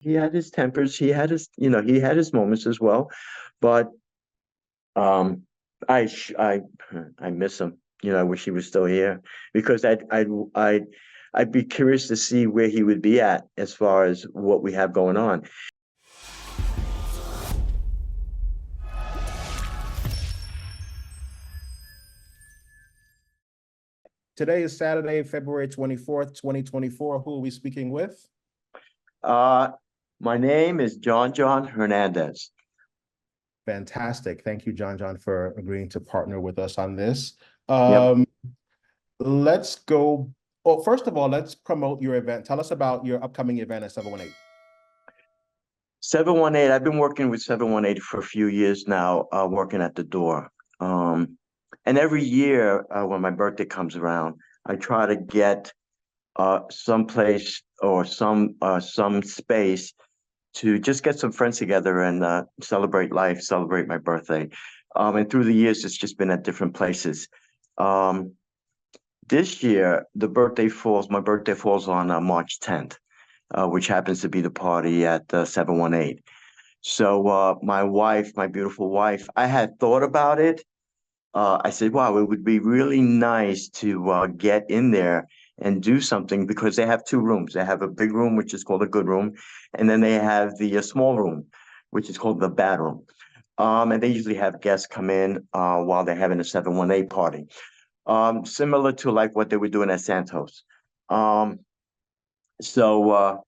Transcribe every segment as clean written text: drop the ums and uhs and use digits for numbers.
he had his tempers. He had his, he had his moments as well. But um, I sh- I miss him. I wish he was still here because I'd be curious to see where he would be at as far as what we have going on. Today is Saturday, February 24th, 2024. Who are we speaking with? Uh, my name is Jon Jon Hernandez. Fantastic. Thank you, Jon Jon, for agreeing to partner with us on this. Yep. Let's go. Well, first of all, let's promote your event. Tell us about your upcoming event at 718. 718, I've been working with 718 for a few years now, working at the door. And every year when my birthday comes around, I try to get some place or some space to just get some friends together and celebrate life, celebrate my birthday. And through the years, it's just been at different places. Um, this year, my birthday falls on March 10th, which happens to be the party at 718. So my wife, my beautiful wife, I had thought about it. I said, wow, it would be really nice to get in there and do something because they have two rooms. They have a big room, which is called a good room, and then they have the small room, which is called the bad room. And they usually have guests come in while they're having a 718 party, similar to like what they were doing at Santos. Um, so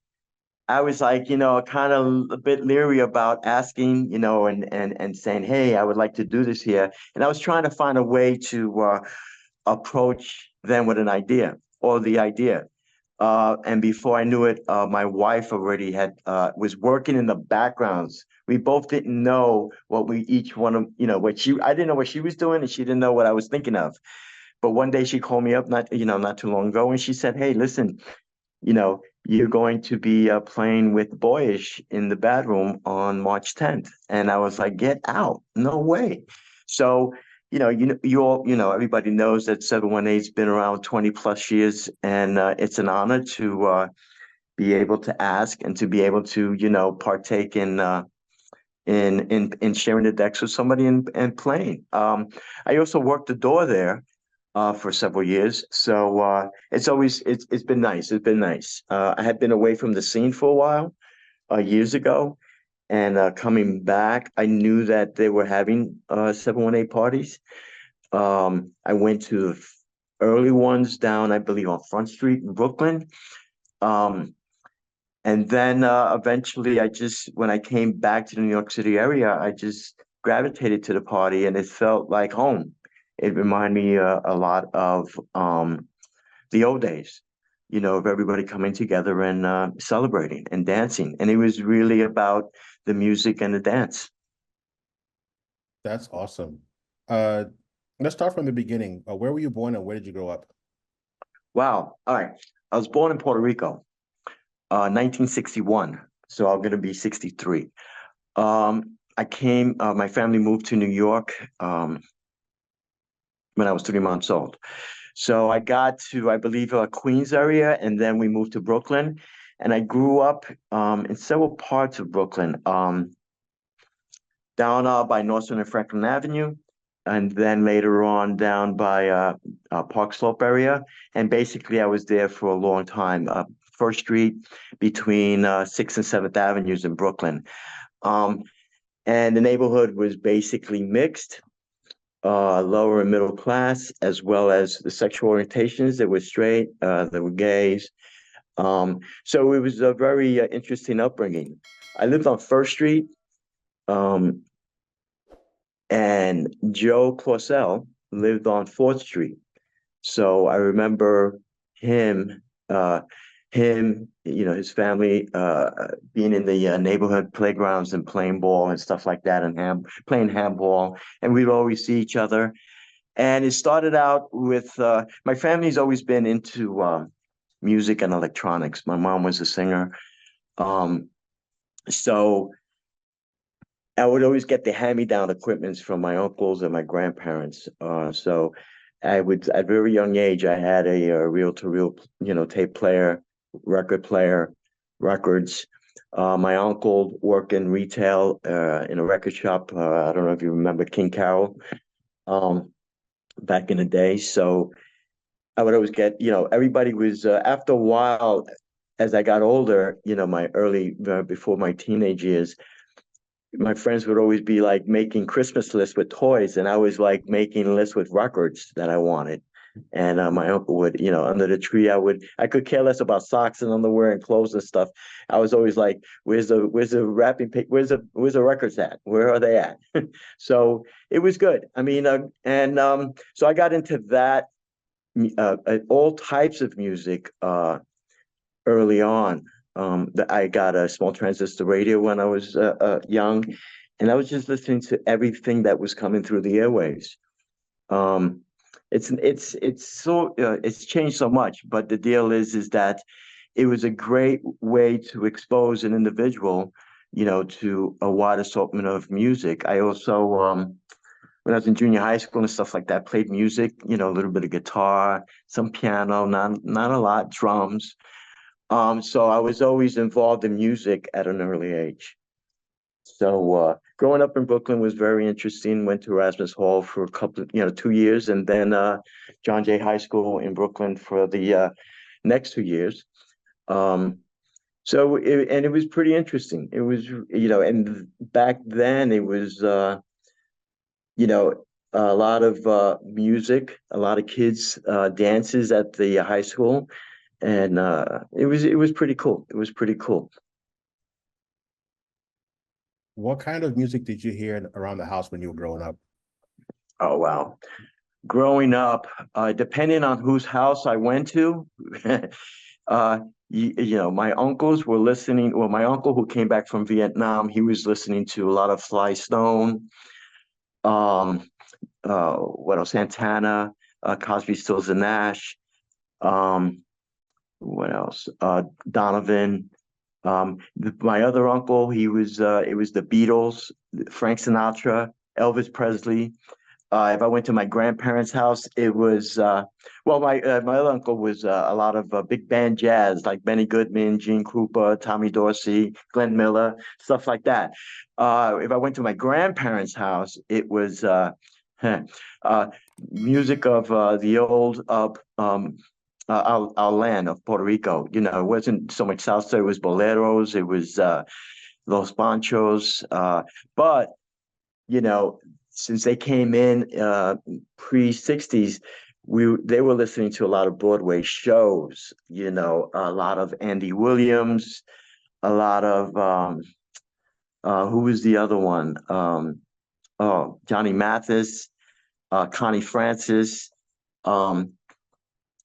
I was like, kind of a bit leery about asking, and saying, hey, I would like to do this here. And I was trying to find a way to approach them with an idea or the idea. And before I knew it, my wife already had was working in the backgrounds. We both didn't know what we each one of, I didn't know what she was doing and she didn't know what I was thinking of. But one day she called me up, not too long ago, and she said, hey, listen, you're going to be playing with Boyish in the bedroom on March 10th. And I was like, get out. No way. So, you all, everybody knows that 718's been around 20 plus years, and it's an honor to be able to ask and to be able to, partake in sharing the decks with somebody and playing. I also worked the door there for several years. So it's been nice. It's been nice. I had been away from the scene for a while, years ago, and coming back, I knew that they were having 718 parties. I went to the early ones down, I believe, on Front Street in Brooklyn. Um, and then eventually, when I came back to the New York City area, I just gravitated to the party, and it felt like home. It reminded me a lot of the old days, of everybody coming together and celebrating and dancing. And it was really about the music and the dance. That's awesome. Uh, let's start from the beginning. Where were you born and where did you grow up? Wow. All right. I was born in Puerto Rico, 1961. So I'm going to be 63. My family moved to New York when I was 3 months old. So I got to, I believe, Queens area, and then we moved to Brooklyn. And I grew up in several parts of Brooklyn, down by Northern and Franklin Avenue, and then later on down by Park Slope area. And basically, I was there for a long time. First Street between 6th and 7th Avenues in Brooklyn. Um, and the neighborhood was basically mixed, lower and middle class, as well as the sexual orientations. There were straight, there were gays. So it was a very interesting upbringing. I lived on First Street, um, and Joe Clausell lived on Fourth Street. So I remember him, his family, being in the neighborhood playgrounds and playing ball and stuff like that, and playing handball, and we'd always see each other. And it started out with my family's always been into music and electronics. My mom was a singer. Um, so I would always get the hand-me-down equipments from my uncles and my grandparents. So at a very young age, I had a reel-to-reel, tape player, record player, records. My uncle worked in retail in a record shop. I don't know if you remember King Carroll back in the day. So I would always get, everybody was after a while, as I got older, my early before my teenage years, my friends would always be like making Christmas lists with toys, and I was like making lists with records that I wanted. And my uncle would, under the tree, I could care less about socks and underwear and clothes and stuff. I was always like, where's the wrapping paper? Where's the records at? Where are they at? So it was good. I mean, so I got into that, all types of music, early on. I got a small transistor radio when I was young, and I was just listening to everything that was coming through the airwaves. Um, it's changed so much, but the deal is that it was a great way to expose an individual, to a wide assortment of music. I also, when I was in junior high school and stuff like that, played music, a little bit of guitar, some piano, not a lot, drums. So I was always involved in music at an early age. So growing up in Brooklyn was very interesting. Went to Erasmus Hall for a couple, 2 years, and then John Jay High School in Brooklyn for the next 2 years. Um, and it was pretty interesting. It was, and back then it was, a lot of music, a lot of kids dances at the high school, and it was pretty cool. It was pretty cool. What kind of music did you hear around the house when you were growing up? Oh wow. Growing up, depending on whose house I went to, uh, my uncles were listening. Well, my uncle who came back from Vietnam, he was listening to a lot of Sly Stone, um, what else? Santana, Cosby, Stills and Nash. Um, what else? Donovan. My other uncle, it was the Beatles, Frank Sinatra, Elvis Presley. If I went to my grandparents' house, it was well, my other uncle was a lot of big band jazz, like Benny Goodman, Gene Krupa, Tommy Dorsey, Glenn Miller, stuff like that. If I went to my grandparents' house, it was uh, music of the old our land of Puerto Rico. It wasn't so much salsa; it was boleros, it was Los Panchos, but you know, since they came in pre 60s, they were listening to a lot of Broadway shows, a lot of Andy Williams, a lot of who was the other one? Oh, Johnny Mathis, Connie Francis, um,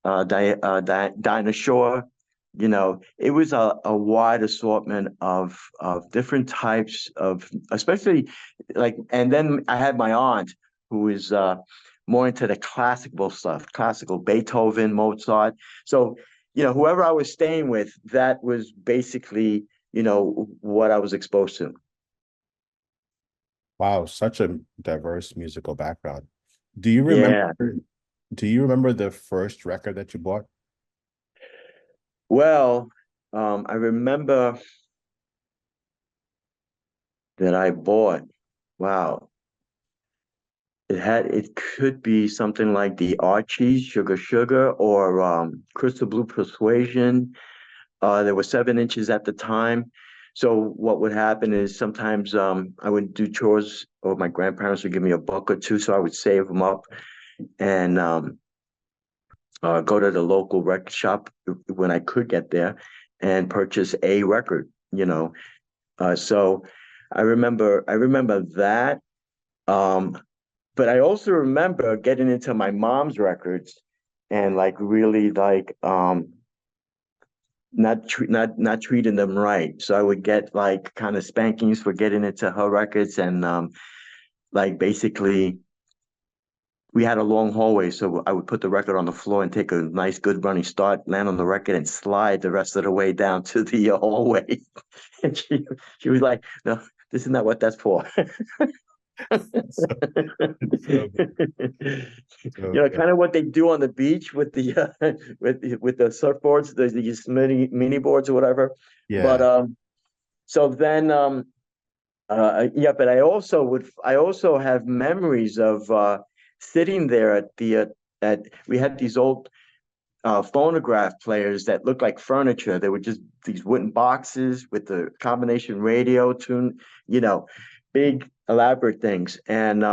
Dinah Shore. It was a wide assortment of different types of, especially like, and then I had my aunt who is more into the classical stuff, classical Beethoven, Mozart. So, whoever I was staying with, that was basically, what I was exposed to. Wow, such a diverse musical background. Do you remember Yeah. do you remember the first record that you bought? Well, I remember that I bought, wow, it could be something like the Archies, Sugar Sugar, or Crystal Blue Persuasion. There were 7 inches at the time. So what would happen is sometimes I would do chores, or my grandparents would give me a buck or two, so I would save them up and go to the local record shop when I could get there and purchase a record. So I remember that. Um, but I also remember getting into my mom's records and like really like not treating them right. So I would get like kind of spankings for getting into her records, and like basically we had a long hallway, so I would put the record on the floor and take a nice good running start, land on the record, and slide the rest of the way down to the hallway. And she was like, "No, this is not what that's for." So, so good. So good. Kind of what they do on the beach with the with the surfboards, these mini boards or whatever. But Yeah. So then, yeah, but I also have memories of sitting there at we had these old phonograph players that looked like furniture. They were just these wooden boxes with the combination radio tune, you know, big elaborate things. And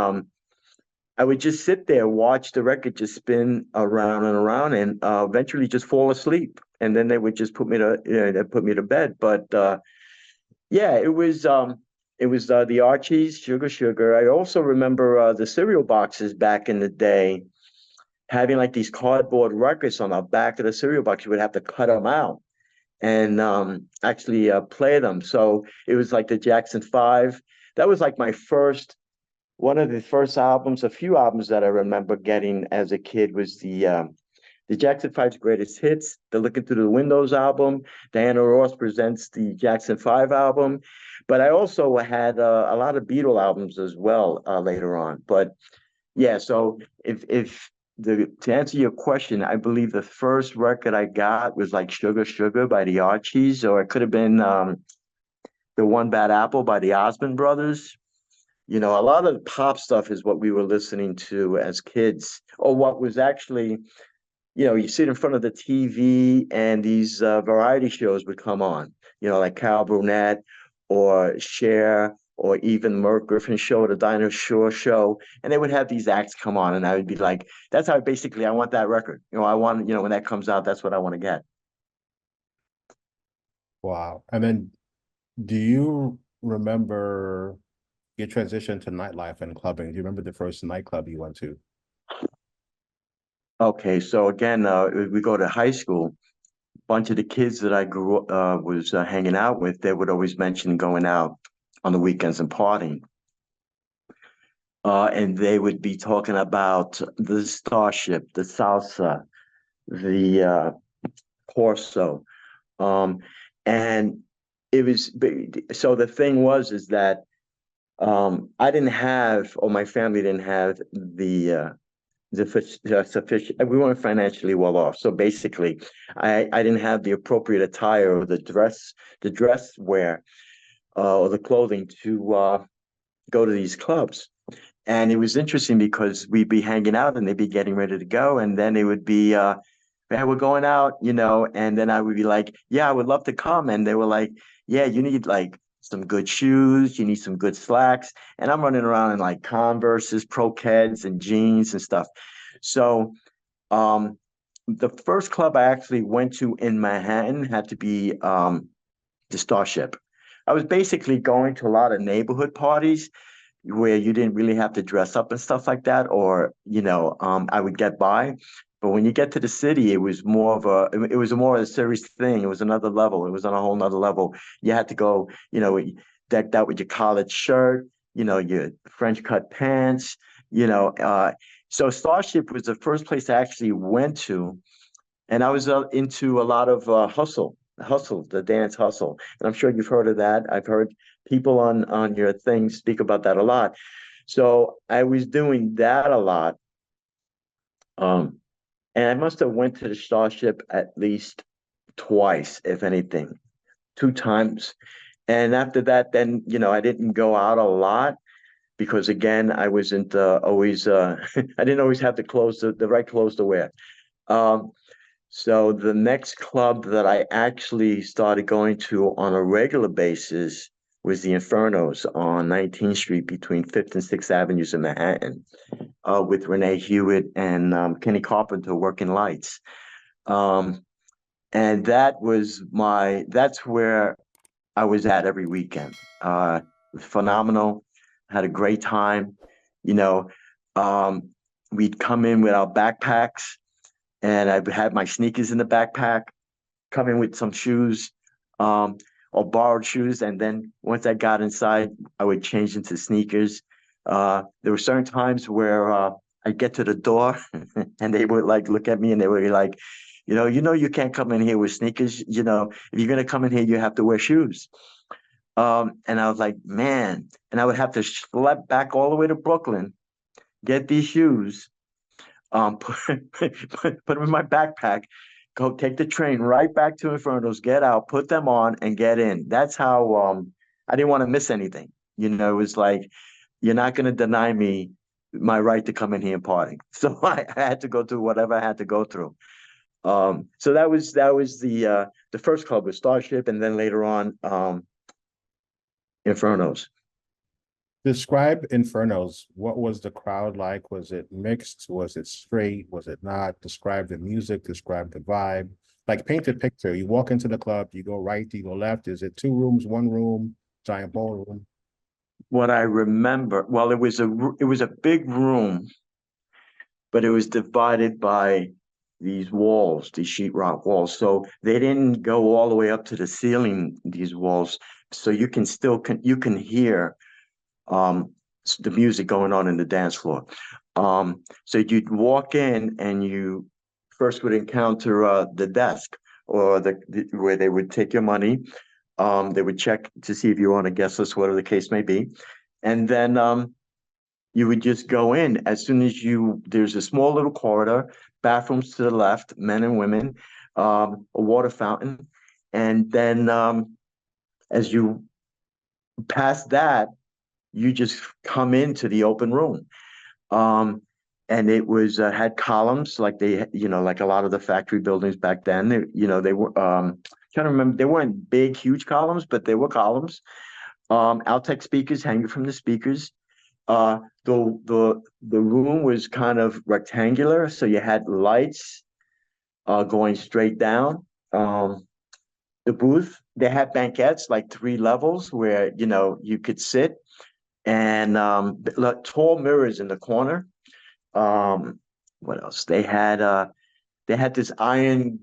I would just sit there, watch the record just spin around and around, and eventually just fall asleep. And then they would just put me to, they put me to bed. But yeah, it was the Archies, Sugar Sugar. I also remember the cereal boxes back in the day having like these cardboard records on the back of the cereal box. You would have to cut them out and actually play them. So it was like the Jackson Five. That was like my first, one of the first albums, a few albums that I remember getting as a kid was the Jackson Five's greatest hits, the Looking Through the Windows album. Diana Ross presents the Jackson Five album. But I also had a lot of Beatle albums as well later on. But yeah, so if the to answer your question, I believe the first record I got was like Sugar Sugar by the Archies, or it could have been the One Bad Apple by the Osmond Brothers. You know, a lot of the pop stuff is what we were listening to as kids, or what was actually, you know, you sit in front of the TV and these variety shows would come on, you know, like Carol Burnett or Cher or even Merv Griffin show, the Dinah Shore show, and they would have these acts come on, and I would be like, that's how basically I want that record. You know, I want, you know, when that comes out, that's what I want to get. Wow. And then do you remember your transition to nightlife and clubbing? Do you remember the first nightclub you went to? Okay, so again, we go to high school. Bunch of the kids that I grew up was hanging out with, they would always mention going out on the weekends and partying. And they would be talking about the Starship, the Salsa, the Corso. Um, and it was so the thing was is that I didn't have, or my family didn't have the sufficient, we weren't financially well off. So basically, I didn't have the appropriate attire or the dress wear or the clothing to go to these clubs. And it was interesting because we'd be hanging out and they'd be getting ready to go. And then it would be, man, we're going out, you know, and then I would be like, yeah, I would love to come. And they were like, yeah, you need like some good shoes, you need some good slacks. And I'm running around in like Converses, Pro-Keds, and jeans and stuff. So um, the first club I actually went to in Manhattan had to be the Starship. I was basically going to a lot of neighborhood parties where you didn't really have to dress up and stuff like that, or you know, I would get by. But when you get to the city, it was more of a serious thing. It was another level. It was on a whole nother level. You had to go, you know, decked out with your collared shirt, you know, your French cut pants, you know. So Starship was the first place I actually went to, and I was into a lot of hustle, the dance hustle, and I'm sure you've heard of that. I've heard people on your thing speak about that a lot. So I was doing that a lot, and I must have went to the Starship at least twice, if anything, two times. And after that, then you know I didn't go out a lot because again I wasn't always I didn't always have the clothes the right clothes to wear. Um, So the next club that I actually started going to on a regular basis was the Infernos on 19th Street between 5th and 6th Avenues in Manhattan, with Rene Hewit and Kenny Carpenter working lights. Um, and that's where I was at every weekend. It was phenomenal. Had a great time. You know, um, we'd come in with our backpacks and I had my sneakers in the backpack, come in with some shoes, um, or borrowed shoes, and then once I got inside, I would change into sneakers. There were certain times where I'd get to the door, and they would like look at me, and they would be like, you know, you can't come in here with sneakers. You know, if you're gonna come in here, you have to wear shoes. And I was like, man, and I would have to schlep back all the way to Brooklyn, get these shoes, put them in my backpack, go take the train right back to Inferno's, get out, put them on, and get in. That's how I didn't want to miss anything. It was like you're not going to deny me my right to come in here and party. So I had to go through whatever I had to go through. So that was the first club with Starship, and then later on Inferno's. Describe Infernos. What was the crowd like? Was it mixed? Was it straight? Was it not? Describe the music, describe the vibe. Like paint a picture. You walk into the club, you go right, you go left. Is it 2 rooms, 1 room, giant ballroom? What I remember, well, it was a big room, but it was divided by these walls, these sheetrock walls. So they didn't go all the way up to the ceiling, these walls. So you can hear um the music going on in the dance floor. So you'd walk in and you first would encounter the desk or where they would take your money. They would check to see if you're on a guest list, whatever the case may be. And then you would just go in as soon as there's a small little corridor, bathrooms to the left, men and women, a water fountain. And then as you pass that, you just come into the open room. Um, and it was had columns like like a lot of the factory buildings back then. They were trying to remember, they weren't big, huge columns, but they were columns. Outtech speakers hanging from the speakers. The room was kind of rectangular, so you had lights going straight down. The booth, they had banquettes like 3 levels where you could sit, and tall mirrors in the corner. What else? They had this iron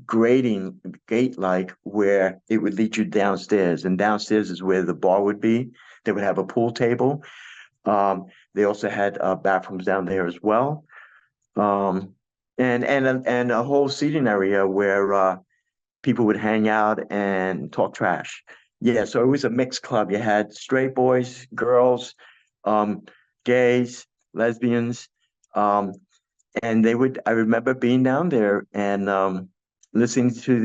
grating gate like where it would lead you downstairs, and downstairs is where the bar would be. They would have a pool table. They also had bathrooms down there as well. And a whole seating area where people would hang out and talk trash. Yeah, so it was a mixed club. You had straight boys, girls, um, gays, lesbians, um, and I remember being down there and listening to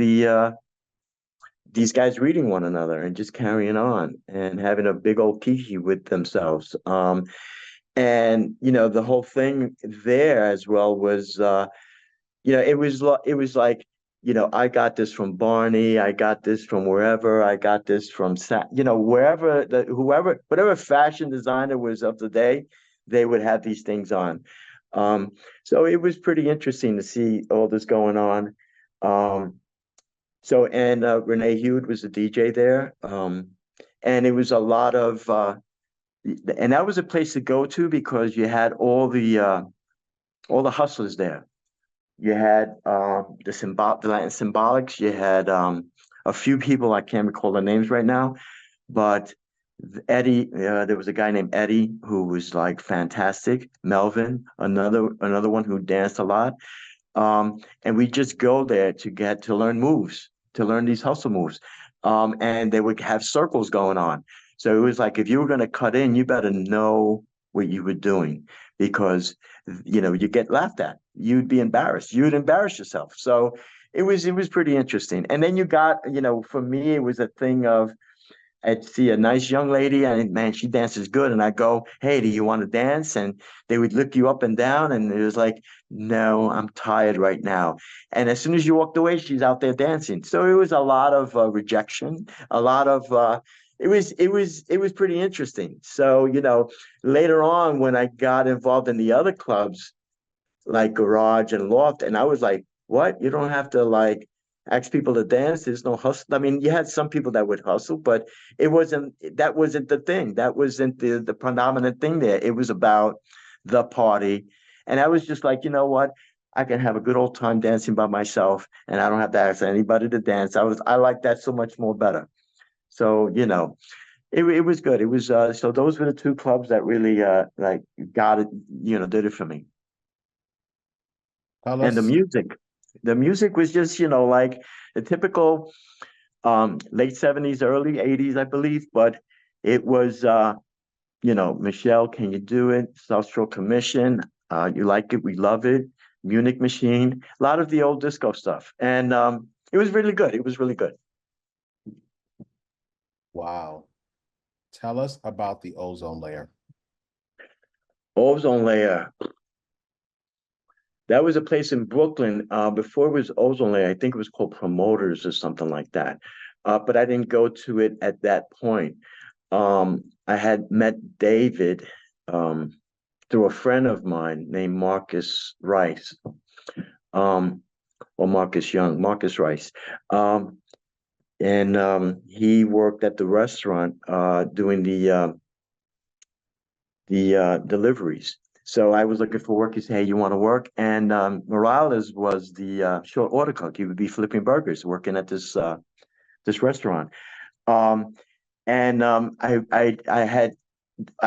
these guys reading one another and just carrying on and having a big old kiki with themselves. And the whole thing there as well was it was like, I got this from Barney, I got this from wherever, I got this from wherever, whatever fashion designer was of the day, they would have these things on. So it was pretty interesting to see all this going on. And Rene Hewit was the DJ there. And it was a lot of and that was a place to go to because you had all the hustlers there. You had the Latin symbolics. You had a few people, I can't recall the names right now, but Eddie, there was a guy named Eddie who was like fantastic. Melvin, another one who danced a lot. And we just go there to get to learn moves, to learn these hustle moves. And they would have circles going on. So it was like if you were going to cut in, you better know what you were doing because you get laughed at. You'd be embarrassed. You'd embarrass yourself. So it was pretty interesting. And then you got, for me, it was a thing of I'd see a nice young lady and man, she dances good. And I go, hey, do you want to dance? And they would look you up and down. And it was like, no, I'm tired right now. And as soon as you walked away, she's out there dancing. So it was a lot of rejection, a lot of, it was pretty interesting. So, later on when I got involved in the other clubs, like Garage and Loft, and I was like, what? You don't have to like ask people to dance. There's no hustle. I mean, you had some people that would hustle, but that wasn't the thing. That wasn't the predominant thing there. It was about the party. And I was just like, you know what? I can have a good old time dancing by myself and I don't have to ask anybody to dance. I like that so much more better. So, it was good. It was so those were the two clubs that really like got it, did it for me. Tell And the us. music. The music was just, like the typical late 70s, early 80s, I believe, but it was Michelle, Can You Do It? South Shore Commission. You like it, we love it. Munich Machine, a lot of the old disco stuff. And it was really good. It was really good. Wow. Tell us about the ozone layer. Ozone Layer. That was a place in Brooklyn. Before it was Ozone Layer, I think it was called Promoters or something like that. But I didn't go to it at that point. I had met David through a friend of mine named Marcus Rice, or Marcus Young, Marcus Rice. And he worked at the restaurant doing the deliveries. So I was looking for work. He said, "Hey, you want to work?" And Morales was the short order cook. He would be flipping burgers, working at this restaurant. Um, and I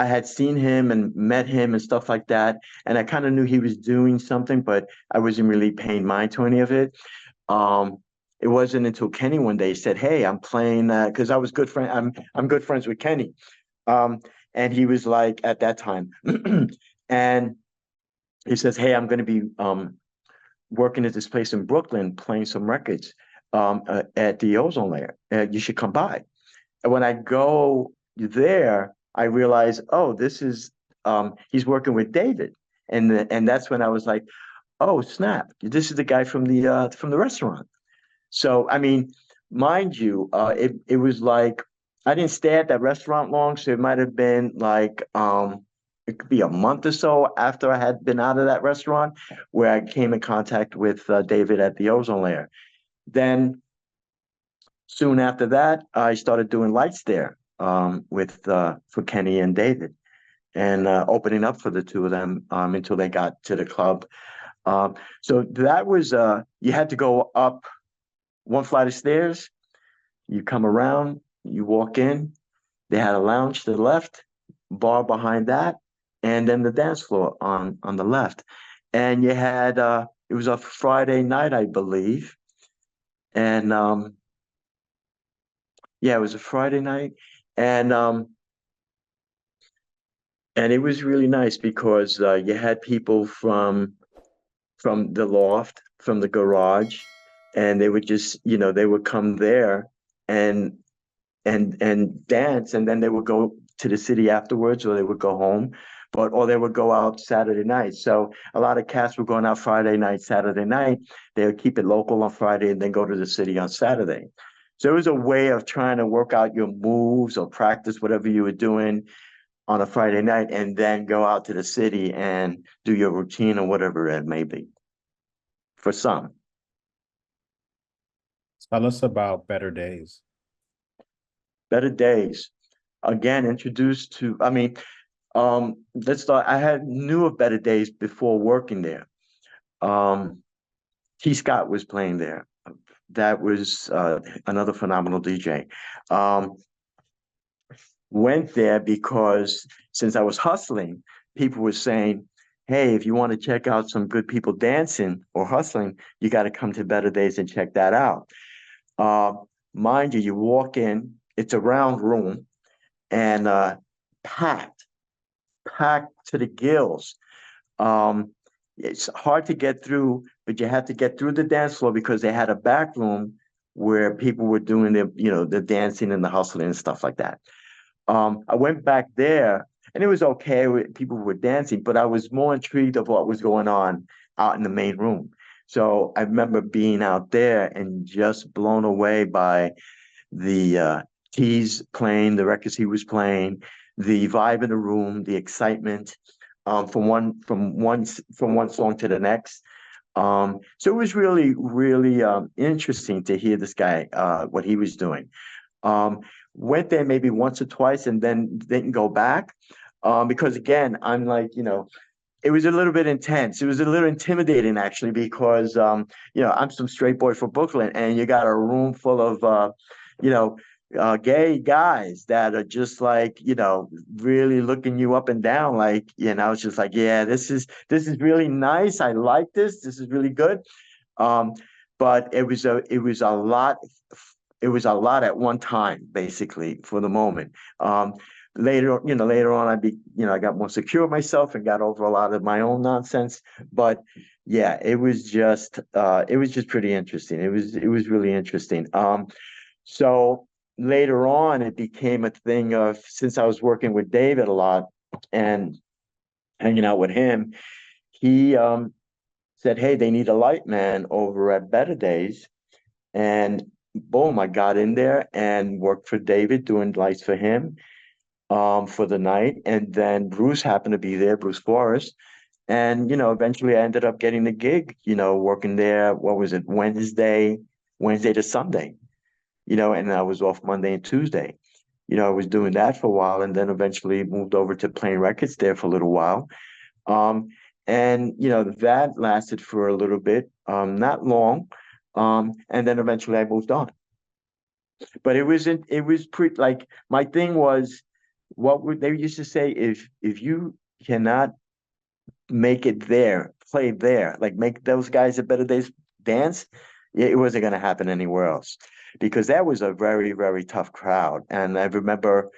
had seen him and met him and stuff like that, and I kind of knew he was doing something, but I wasn't really paying mind to any of it. Um, it wasn't until Kenny one day said, "Hey, I'm playing," because I was good friend. I'm good friends with Kenny. Um, and he was like at that time, and he says, "Hey, I'm going to be working at this place in Brooklyn, playing some records at the Ozone Layer. You should come by." And when I go there, I realize, oh, this is he's working with David, and that's when I was like, oh snap, this is the guy from the restaurant. So I mean, mind you, it was like I didn't stay at that restaurant long, so it might have been like it could be a month or so after I had been out of that restaurant where I came in contact with David at the Ozone Layer. Then soon after that, I started doing lights there with for Kenny and David, and opening up for the two of them until they got to the club. So that was you had to go up one flight of stairs. You come around, you walk in. They had a lounge to the left, bar behind that, and then the dance floor on the left. And you had it was a Friday night, I believe, and yeah, it was a Friday night, and and it was really nice because you had people from the loft, from the garage, and they would just, they would come there and and dance, and then they would go to the city afterwards, or they would go home, but or they would go out Saturday night. So a lot of cats were going out Friday night, Saturday night. They would keep it local on Friday and then go to the city on Saturday. So it was a way of trying to work out your moves or practice whatever you were doing on a Friday night, and then go out to the city and do your routine or whatever it may be for some. Tell us about better days. Better days. Again, introduced to, I mean, let's start. I had knew of Better Days before working there. Um, T. Scott was playing there. That was another phenomenal DJ. Um, Went there because since I was hustling, people were saying, "Hey, if you want to check out some good people dancing or hustling, you got to come to Better Days and check that out." Uh, Mind you, you walk in, it's a round room and packed, packed to the gills. Um, it's hard to get through, but you had to get through the dance floor because they had a back room where people were doing the dancing and the hustling and stuff like that. I went back there and it was okay with people were dancing, but I was more intrigued of what was going on out in the main room. So I remember being out there and just blown away by the keys playing, the records he was playing, the vibe in the room, the excitement from one song to the next. So it was really, really interesting to hear this guy what he was doing. Um, Went there maybe once or twice and then didn't go back. Because again, I'm like, it was a little bit intense. It was a little intimidating actually because I'm some straight boy from Brooklyn and you got a room full of you know, gay guys that are just like, really looking you up and down. Like, it's just like, yeah, this is really nice. I like this. This is really good. Um, but it was a lot. It was a lot at one time, basically, for the moment. later on, I got more secure with myself and got over a lot of my own nonsense. But yeah, it was just pretty interesting. It was really interesting. So later on, it became a thing of, since I was working with David a lot and hanging out with him, he said, "Hey, they need a light man over at Better Days." And boom, I got in there and worked for David doing lights for him for the night. And then Bruce happened to be there, Bruce Forrest. And, eventually I ended up getting the gig, working there. What was it? Wednesday to Sunday, and I was off Monday and Tuesday. I was doing that for a while and then eventually moved over to playing records there for a little while. Um, and, that lasted for a little bit, not long. And then eventually I moved on. But it was pretty, like, my thing was, what would they used to say, if you cannot make it there, play there, like make those guys at Better Days dance, it wasn't going to happen anywhere else, because that was a very, very tough crowd. And I remember,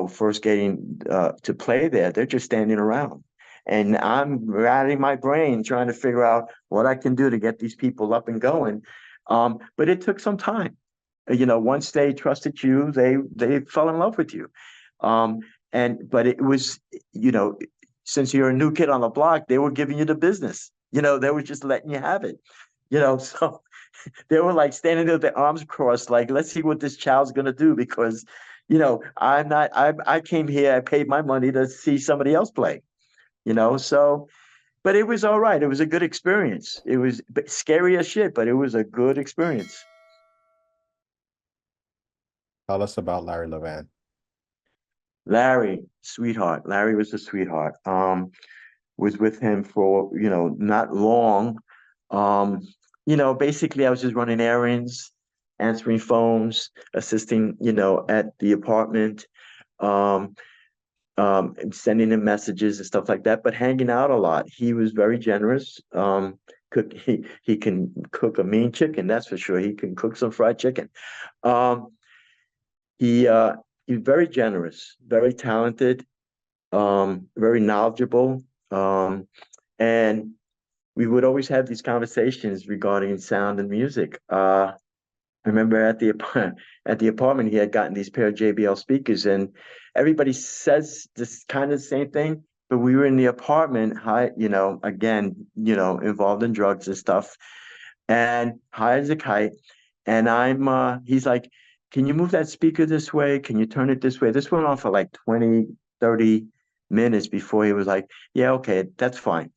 first getting to play there, they're just standing around. And I'm rattling my brain trying to figure out what I can do to get these people up and going. But it took some time. Once they trusted you, they fell in love with you. Um, but it was, you know, since you're a new kid on the block, they were giving you the business. They were just letting you have it. So they were like standing there with their arms crossed, like, let's see what this child's gonna do, because, I'm not. I came here, I paid my money to see somebody else play. So, but it was all right. It was a good experience. It was scary as shit, but it was a good experience. Tell us about Larry Levan. Larry, sweetheart. Larry was a sweetheart. Was with him for, not long. Um, basically I was just running errands, answering phones, assisting, at the apartment, um, and sending him messages and stuff like that, but hanging out a lot. He was very generous. He can cook a mean chicken, that's for sure. He can cook some fried chicken. Um, he uh he's very generous, very talented, very knowledgeable. And we would always have these conversations regarding sound and music. I remember at the apartment he had gotten these pair of JBL speakers, and everybody says this kind of same thing. But we were in the apartment, high, again, involved in drugs and stuff, and high as a kite. And he's like, "Can you move that speaker this way? Can you turn it this way?" This went on for like 20, 30 minutes before he was like, "Yeah, okay, that's fine."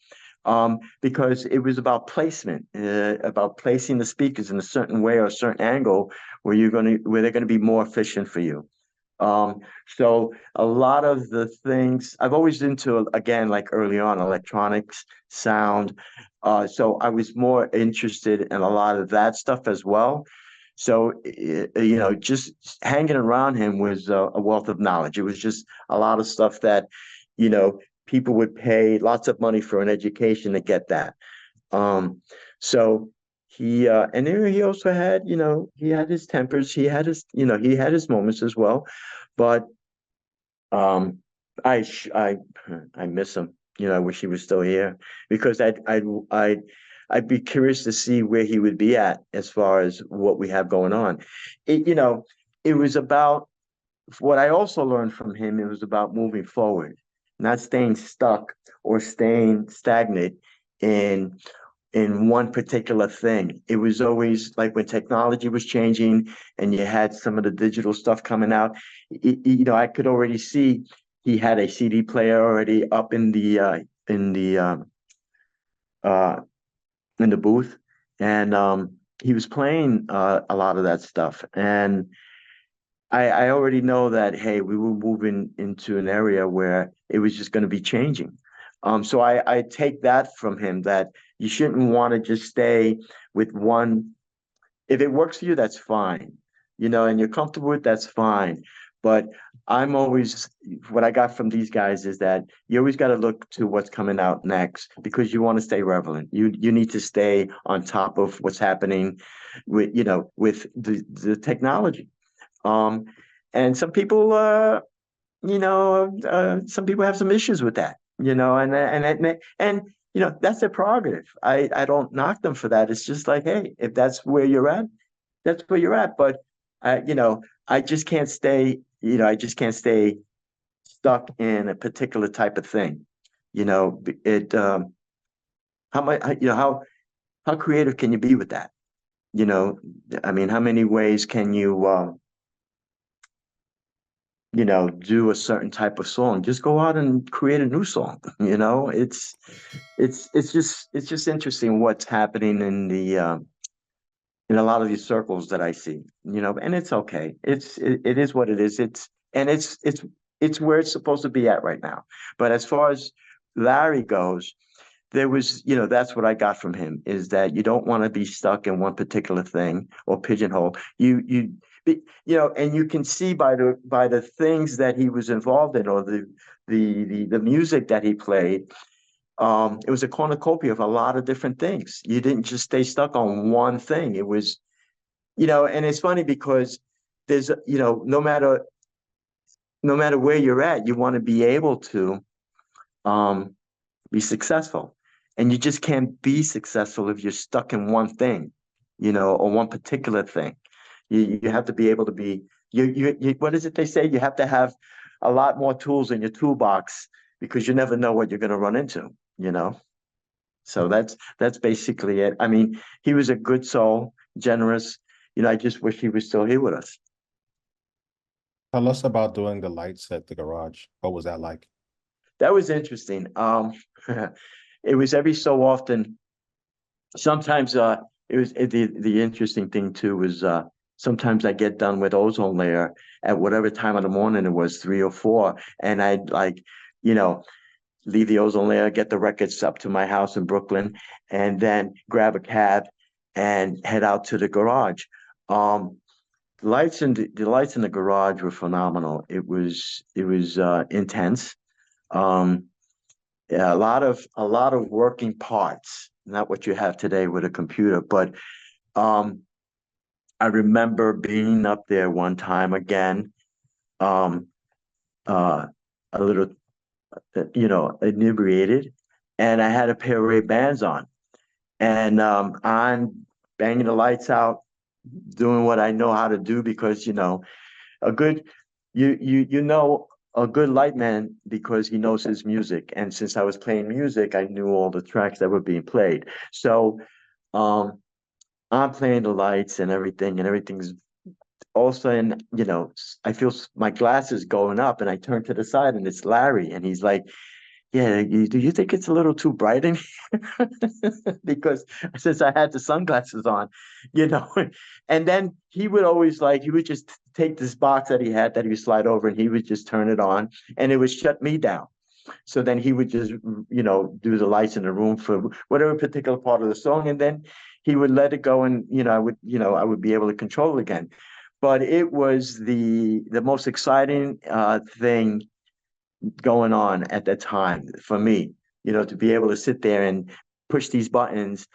Because it was about placement, about placing the speakers in a certain way or a certain angle where they're gonna be more efficient for you. So a lot of the things I've always into, again, like early on, electronics, sound. So I was more interested in a lot of that stuff as well. So, just hanging around him was a wealth of knowledge. It was just a lot of stuff that, people would pay lots of money for an education to get that. Um, so and then he also had, he had his tempers, he had his moments as well. But um, I sh- I miss him. I wish he was still here, because I'd be curious to see where he would be at as far as what we have going on. It was about, what I also learned from him. It was about moving forward, not staying stuck or staying stagnant in one particular thing. It was always like when technology was changing and you had some of the digital stuff coming out, I could already see he had a CD player already up uh in the booth, and he was playing a lot of that stuff. And I already know that, hey, we were moving into an area where it was just going to be changing. So I take that from him, that you shouldn't want to just stay with one. If it works for you, that's fine, and you're comfortable with, that's fine. But I'm always, what I got from these guys is that you always got to look to what's coming out next, because you want to stay relevant. You need to stay on top of what's happening with the technology. Um, and some people some people have some issues with that, and that's their prerogative. I don't knock them for that. It's just like, hey, if that's where you're at, that's where you're at. But I just can't stay, I just can't stay stuck in a particular type of thing. It how much how creative can you be with that? You know, I mean, how many ways can you do a certain type of song? Just go out and create a new song. It's just interesting what's happening in a lot of these circles that I see, and it's okay. It is what it is. It's where it's supposed to be at right now. But as far as Larry goes, there was, that's what I got from him, is that you don't want to be stuck in one particular thing or pigeonhole. And you can see by the things that he was involved in, or the music that he played. It was a cornucopia of a lot of different things. You didn't just stay stuck on one thing. It was, and it's funny because there's, no matter where you're at, you want to be able to um, be successful. And you just can't be successful if you're stuck in one thing, or one particular thing. You have to be able to be, what is it they say? You have to have a lot more tools in your toolbox, because you never know what you're going to run into, you know? So that's basically it. I mean, he was a good soul, generous. I just wish he was still here with us. Tell us about doing the lights at the garage. What was that like? That was interesting. It was every so often. Sometimes the interesting thing too was sometimes I get done with Ozone Layer at whatever time of the morning it was, 3 or 4, and I'd like, you know, leave the Ozone Layer, get the records up to my house in Brooklyn, and then grab a cab and head out to the garage. Um, the lights in the garage were phenomenal. It was intense. Um, yeah, a lot of working parts, not what you have today with a computer. But um, I remember being up there one time again, um, uh, a little, inebriated, and I had a pair of Ray-Bans on, and I'm banging the lights out, doing what I know how to do, because a good a good lightman, because he knows his music. And since I was playing music, I knew all the tracks that were being played. So um I'm playing the lights and everything, and everything's all of a sudden, I feel my glasses going up, and I turn to the side, and it's Larry, and he's like, yeah, do you think it's a little too bright in here? Because since I had the sunglasses on, you know, and then he would just take this box that he had, that he would slide over, and he would just turn it on, and it would shut me down. So then he would just, do the lights in the room for whatever particular part of the song, and then he would let it go, and I would be able to control it again. But it was the most exciting thing going on at that time for me, to be able to sit there and push these buttons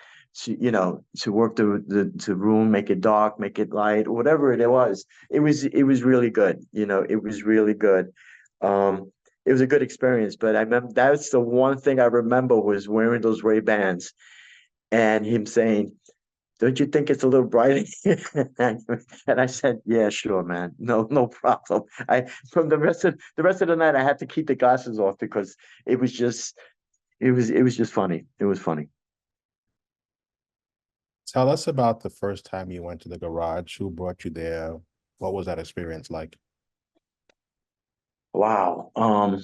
to work the room, make it dark, make it light, whatever it was. It was really good. It was really good. It was a good experience. But I remember that's the one thing I remember, was wearing those Ray-Bans and him saying, don't you think it's a little bright? And I said, yeah, sure, man. No problem. From the rest of the night, I had to keep the glasses off, because it was just funny. It was funny. Tell us about the first time you went to the garage. Who brought you there? What was that experience like? Wow. I'm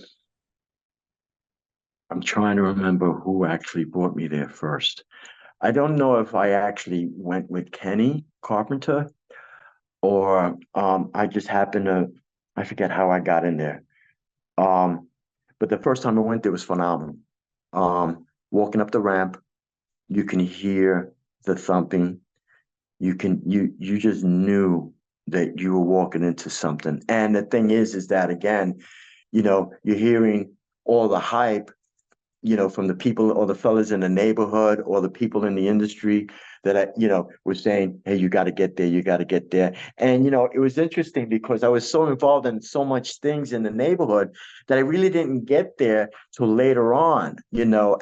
trying to remember who actually brought me there first. I don't know if I actually went with Kenny Carpenter, or I just happened to, I forget how I got in there. Um, but the first time I went there was phenomenal. Walking up the ramp, you can hear the thumping. You just knew that you were walking into something. And the thing is that, again, you're hearing all the hype from the people or the fellas in the neighborhood or the people in the industry that were saying, hey, you got to get there, you got to get there. And, it was interesting because I was so involved in so much things in the neighborhood that I really didn't get there till later on,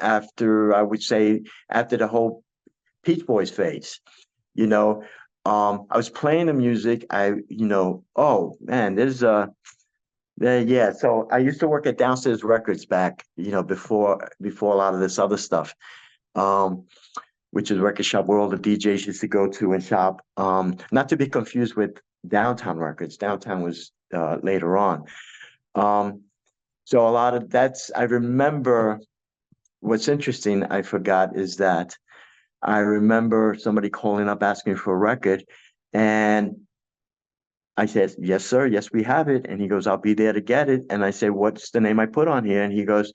after, I would say, after the whole Peach Boys phase, I was playing the music. Oh man, yeah. So I used to work at Downstairs Records back, before a lot of this other stuff, um, which is a record shop where all the DJs used to go to and shop. Not to be confused with Downtown Records. Downtown was later on. Um, so a lot of that's, I remember. What's interesting, I forgot, is that I remember somebody calling up asking for a record, and I said, yes, sir. Yes, we have it. And he goes, I'll be there to get it. And I said, what's the name I put on here? And he goes,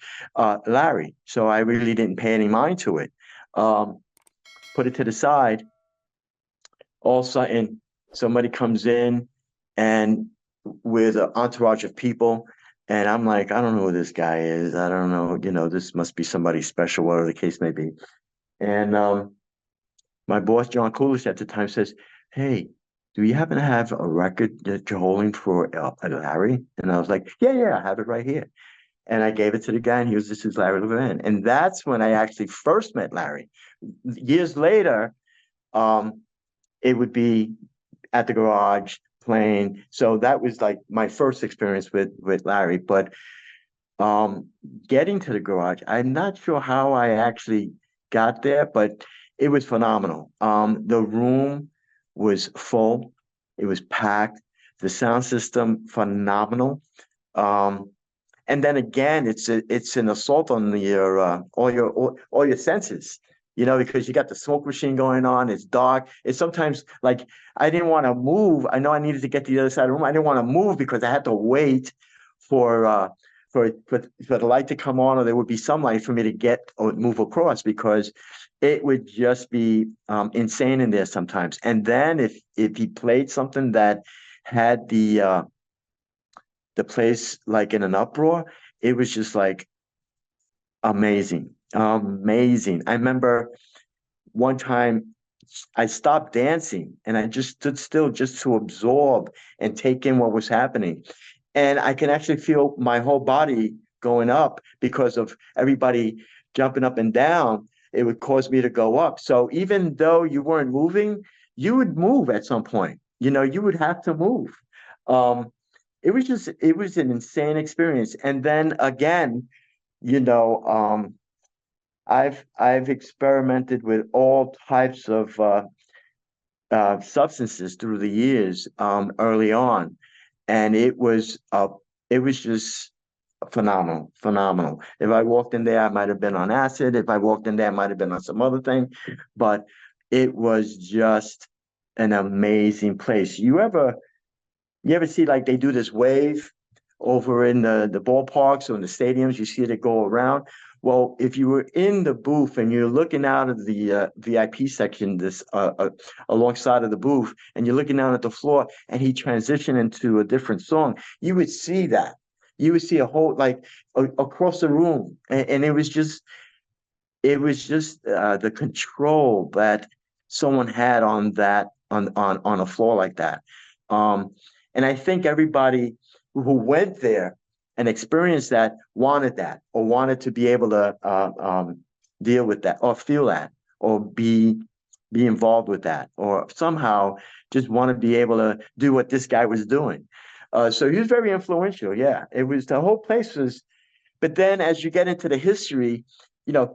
Larry. So I really didn't pay any mind to it. Put it to the side. All of a sudden, somebody comes in and with an entourage of people. And I'm like, I don't know who this guy is. I don't know, this must be somebody special, whatever the case may be. And my boss, John Coolish at the time, says, hey, do you happen to have a record that you're holding for Larry? And I was like, yeah, I have it right here. And I gave it to the guy, and he was, this is Larry Levan. And that's when I actually first met Larry. Years later, it would be at the garage playing. So that was like my first experience with Larry. But getting to the garage, I'm not sure how I actually got there, but it was phenomenal. The room was full, it was packed, the sound system phenomenal. Um, and then again, it's an assault on your all your senses, because you got the smoke machine going on. It's dark. It's sometimes like I didn't want to move. I know I needed to get to the other side of the room. I didn't want to move because I had to wait for uh for the light to come on, or there would be some light for me to get or move across, because it would just be insane in there sometimes. And then if he played something that had the place like in an uproar, it was just like amazing, amazing. I remember one time I stopped dancing and I just stood still just to absorb and take in what was happening. And I can actually feel my whole body going up because of everybody jumping up and down. It would cause me to go up. So even though you weren't moving, you would move at some point. You would have to move. Um, it was an insane experience. And then again, you know, um, I've experimented with all types of substances through the years, early on, and it was just phenomenal, phenomenal. If I walked in there, I might have been on acid. If I walked in there, I might have been on some other thing, but it was just an amazing place. You ever see like they do this wave over in the ballparks or in the stadiums? You see it go around. Well, if you were in the booth and you're looking out of the VIP section, this alongside of the booth, and you're looking down at the floor, and he transitioned into a different song, you would see that. You would see a whole like across the room, and it was just the control that someone had on that on a floor like that. Um, and I think everybody who went there and experienced that or wanted to be able to deal with that or feel that or be involved with that or somehow just want to be able to do what this guy was doing. So he was very influential. Yeah, it was the whole place was. But then as you get into the history,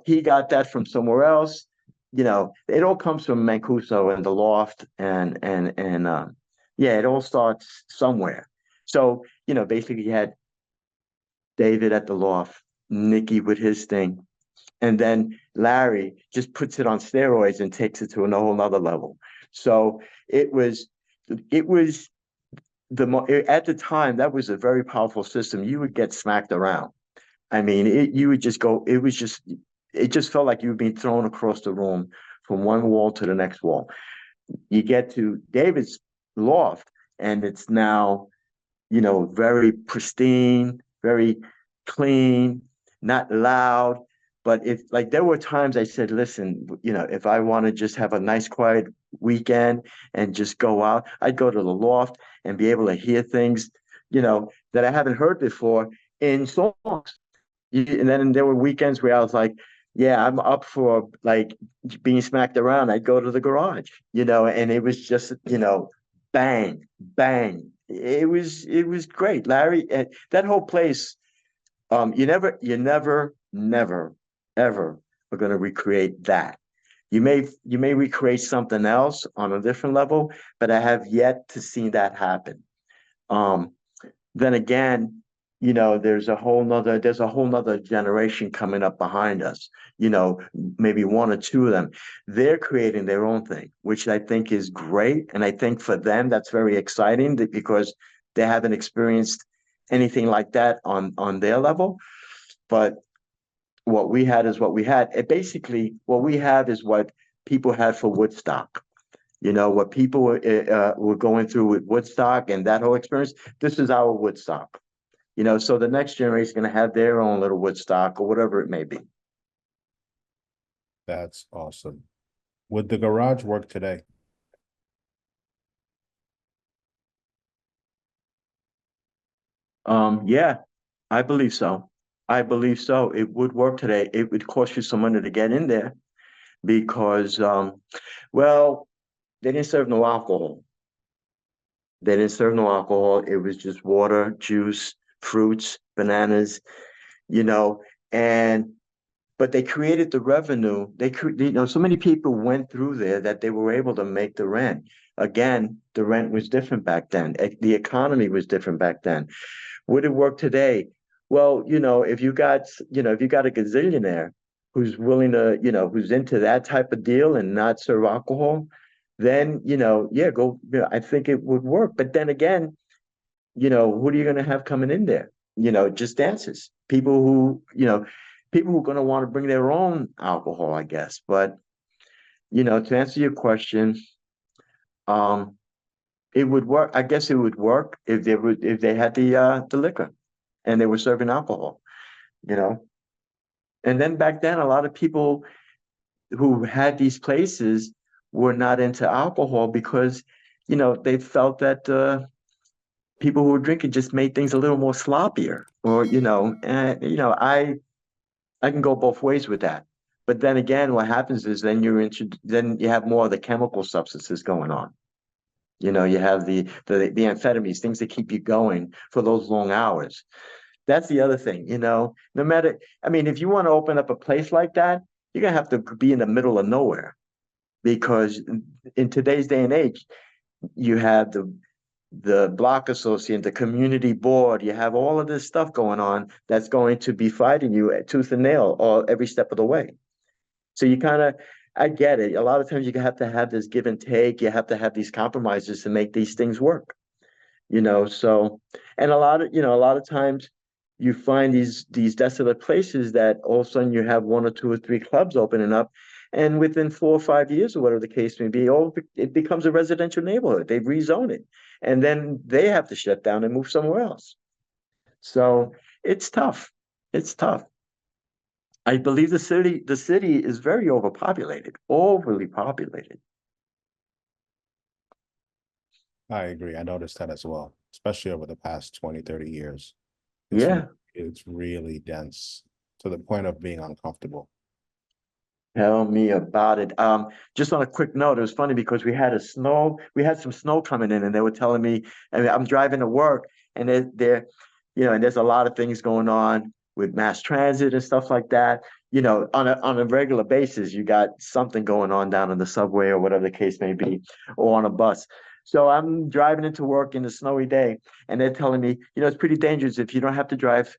he got that from somewhere else. It all comes from Mancuso and the Loft and yeah, it all starts somewhere. So, basically you had David at the Loft, Nicky with his thing, and then Larry just puts it on steroids and takes it to a whole nother level. So it was at the time that was a very powerful system. You would get smacked around. I mean, you would just go, it just felt like you were being thrown across the room from one wall to the next wall. You get to David's Loft, and it's now, very pristine, very clean, not loud, But if like there were times I said, listen, if I want to just have a nice quiet weekend and just go out, I'd go to the loft and be able to hear things, that I haven't heard before in songs. And then there were weekends where I was like, yeah, I'm up for like being smacked around. I'd go to the garage, and it was just, bang, bang. It was great. Larry, that whole place, you never, ever are going to recreate that. You may recreate something else on a different level, but I have yet to see that happen. Um, then again, there's a whole nother generation coming up behind us, maybe one or two of them. They're creating their own thing, which I think is great. And I think for them, that's very exciting because they haven't experienced anything like that on their level. But what we had is what we had. It basically, what we have is what people had for Woodstock. What people were going through with Woodstock and that whole experience. This is our Woodstock. So the next generation is going to have their own little Woodstock or whatever it may be. That's awesome. Would the garage work today? Yeah, I believe so. I believe so. It would work today. It would cost you some money to get in there because, well, they didn't serve no alcohol. They didn't serve no alcohol. It was just water, juice, fruits, bananas, you know, and but they created the revenue. So many people went through there that they were able to make the rent. Again, the rent was different back then. The economy was different back then. Would it work today? Well, if you got a gazillionaire who's willing to, who's into that type of deal and not serve alcohol, then, yeah, go, I think it would work. But then again, what are you going to have coming in there? Just dancers, people who are going to want to bring their own alcohol, I guess. But, to answer your question, um, it would work. I guess it would work if they had the liquor and they were serving alcohol, you know. And then back then, a lot of people who had these places were not into alcohol because, they felt that people who were drinking just made things a little more sloppier, or and I can go both ways with that. But then again, what happens is then you have more of the chemical substances going on. You have the amphetamines, things that keep you going for those long hours. That's the other thing, no matter, I mean, if you want to open up a place like that, you're gonna have to be in the middle of nowhere because in today's day and age, you have the block associate, the community board, you have all of this stuff going on that's going to be fighting you at tooth and nail all every step of the way. So I get it. A lot of times you have to have this give and take. You have to have these compromises to make these things work. So, and a lot of times you find these desolate places that all of a sudden you have one or two or three clubs opening up, and within 4 or 5 years or whatever the case may be, it becomes a residential neighborhood. They rezone it, and then they have to shut down and move somewhere else. So it's tough. It's tough. I believe the city is very overpopulated, overly populated. I agree. I noticed that as well, especially over the past 20, 30 years. It's Yeah. it's really dense to the point of being uncomfortable. Tell me about it. Just on a quick note, it was funny because we had some snow coming in, and they were telling me, I mean, I'm driving to work, and and there's a lot of things going on with mass transit and stuff like that. On a regular basis, you got something going on down in the subway or whatever the case may be, or on a bus. So I'm driving into work in a snowy day, and they're telling me, it's pretty dangerous if you don't have to drive,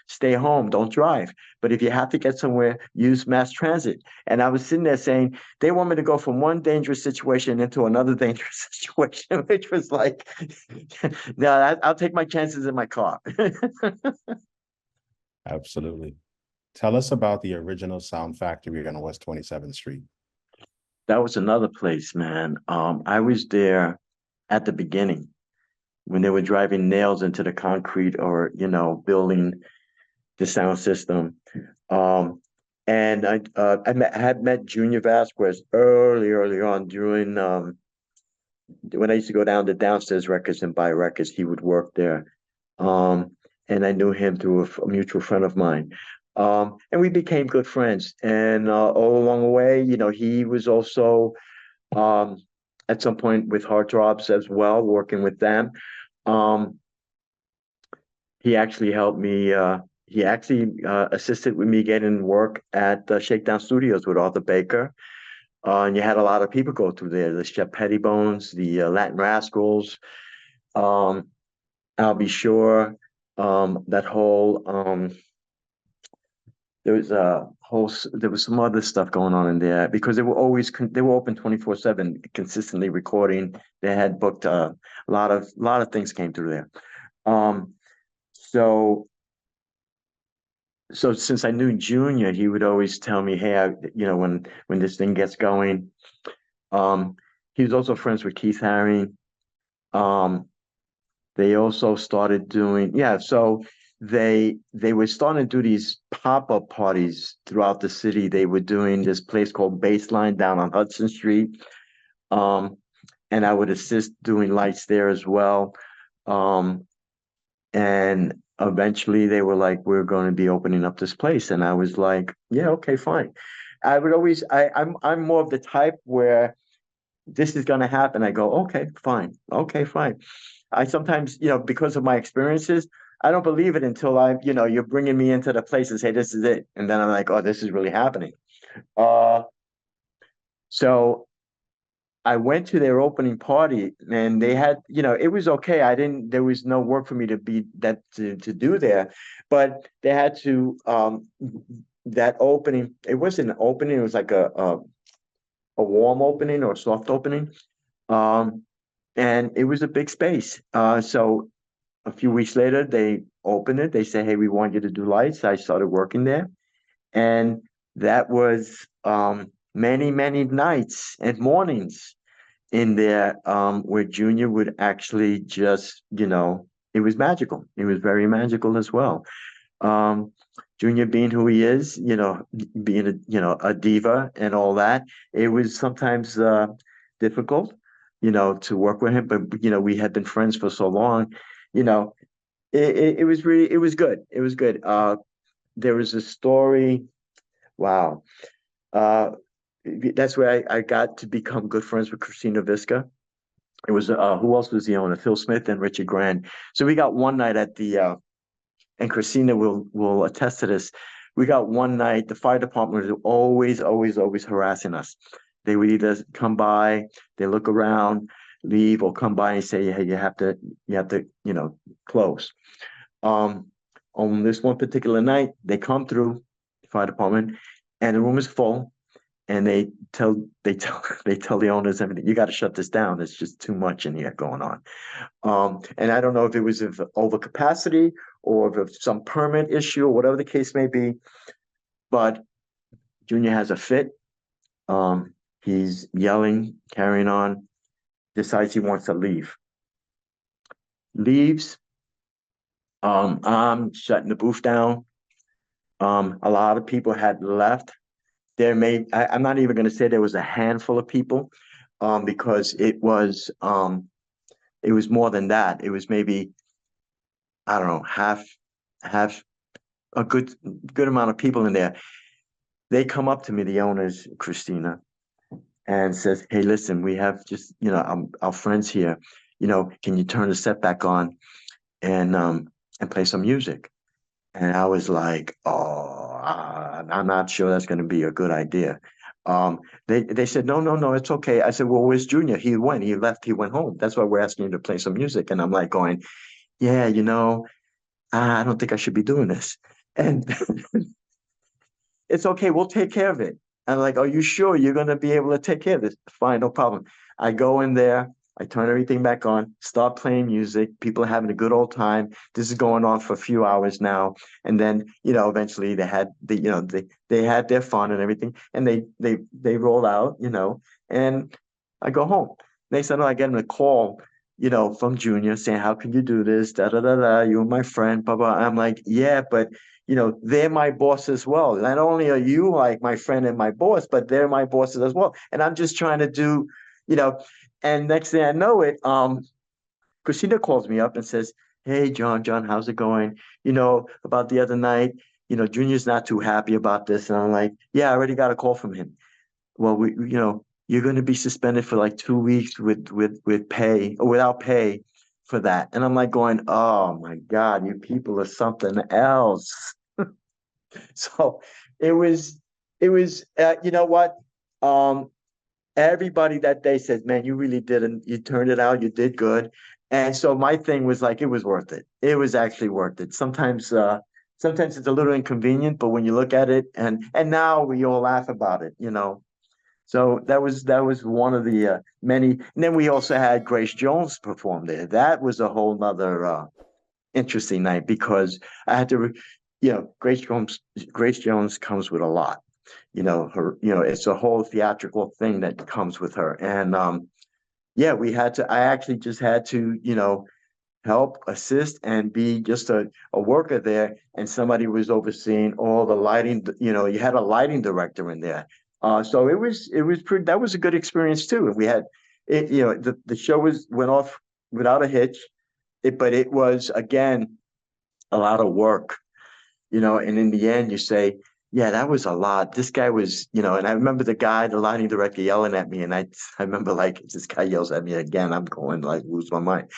stay home, don't drive. But if you have to get somewhere, use mass transit. And I was sitting there saying, they want me to go from one dangerous situation into another dangerous situation, which was like, no, I'll take my chances in my car. Absolutely. Tell us about the original Sound Factory on West 27th Street. That was another place, man. I was there at the beginning when they were driving nails into the concrete or, building the sound system. Um, And I had met Junior Vasquez early on during when I used to go down to Downstairs Records and buy records. He would work there. Um, and I knew him through a mutual friend of mine. And we became good friends. And all along the way, he was also um, at some point with Heartthrobs as well, working with them. Um, he actually helped me. He actually assisted with me getting work at Shakedown Studios with Arthur Baker. And you had a lot of people go through there, the Shep Pettibones, the Latin Rascals, um, I'll Be Sure, that whole there was some other stuff going on in there because they were open 24/7, consistently recording. They had booked a lot of things came through there. Um, so so since I knew Junior, he would always tell me, "Hey, when this thing gets going." Um, he was also friends with Keith Haring. Um, they also started doing, yeah, so they were starting to do these pop-up parties throughout the city. They were doing this place called Baseline down on Hudson Street. Um, and I would assist doing lights there as well. Um, and eventually they were like, we're going to be opening up this place. And I was like, yeah, okay, fine. I'm more of the type where this is going to happen. I go, okay, fine. I sometimes, because of my experiences, I don't believe it until you're bringing me into the place and say, this is it. And then I'm like, oh, this is really happening. Uh, so I went to their opening party and they had, it was okay. There was no work for me to do there, but they had that opening, it wasn't an opening, it was like a warm opening or a soft opening. Um, and it was a big space. So a few weeks later, they opened it. They said, hey, we want you to do lights. I started working there. And that was many, many nights and mornings in there where Junior would actually just, it was magical. It was very magical as well. Um, Junior being who he is, being a diva and all that, it was sometimes difficult, to work with him. But we had been friends for so long, you know, it was really it was good. It was good. There was a story. Wow. Uh, that's where I got to become good friends with Christina Visca. It was who else was the owner? Phil Smith and Richard Grand. So we got one night at the and Christina will attest to this. We got one night, the fire department was always harassing us. They would either come by, they look around, leave, or come by and say, hey, you have to, close. Um, on this one particular night, they come through the fire department and the room is full and they tell the owners everything. You got to shut this down. There's just too much in here going on. And I don't know if it was of overcapacity or if some permit issue or whatever the case may be, but Junior has a fit. He's yelling, carrying on, decides he wants to leave. Leaves. I'm shutting the booth down. A lot of people had left. I'm not even going to say there was a handful of people, because it was more than that. It was maybe, I don't know, half a good amount of people in there. They come up to me, the owners, Christina, and says, "Hey, listen, we have just our friends here. Can you turn the set back on and play some music?" And I was like, "Oh, I'm not sure that's going to be a good idea." They said, "No, no, no, it's okay." I said, "Well, where's Junior? He went. He left. He went home. That's why we're asking you to play some music." And I'm like going, "Yeah, I don't think I should be doing this." And it's okay. We'll take care of it. I'm like, are you sure you're going to be able to take care of this? Fine, no problem. I go in there. I turn everything back on, start playing music. People are having a good old time. This is going on for a few hours now. And then, eventually they had their fun and everything. And they roll out, and I go home. Next time I get a call. from Junior saying, how can you do this? Da da da da, you're my friend, blah blah. I'm like, yeah, but they're my boss as well. Not only are you like my friend and my boss, but they're my bosses as well. And I'm just trying to do, you know, and next thing I know it, Christina calls me up and says, hey, Jon, how's it going? About the other night, Junior's not too happy about this. And I'm like, yeah, I already got a call from him. Well, you're going to be suspended for like 2 weeks with pay or without pay for that. And I'm like going, oh my God, you people are something else. So you know what? Um, Everybody that day said, man, you really didn't, you turned it out, you did good. And so my thing was like, it was worth it. It was actually worth it. Sometimes it's a little inconvenient, but when you look at it and now we all laugh about it. So that was one of the many. And then we also had Grace Jones perform there. That was a whole nother interesting night because I had to, Grace Jones comes with a lot. It's a whole theatrical thing that comes with her. And yeah, I actually just had to, help, assist, and be just a worker there. And somebody was overseeing all the lighting. You had a lighting director in there. So it was pretty, that was a good experience too. And we had it, the show went off without a hitch. But it was again a lot of work, and in the end you say, yeah, that was a lot. This guy was, and I remember the lighting director yelling at me, and I remember like this guy yells at me again, I'm going like lose my mind.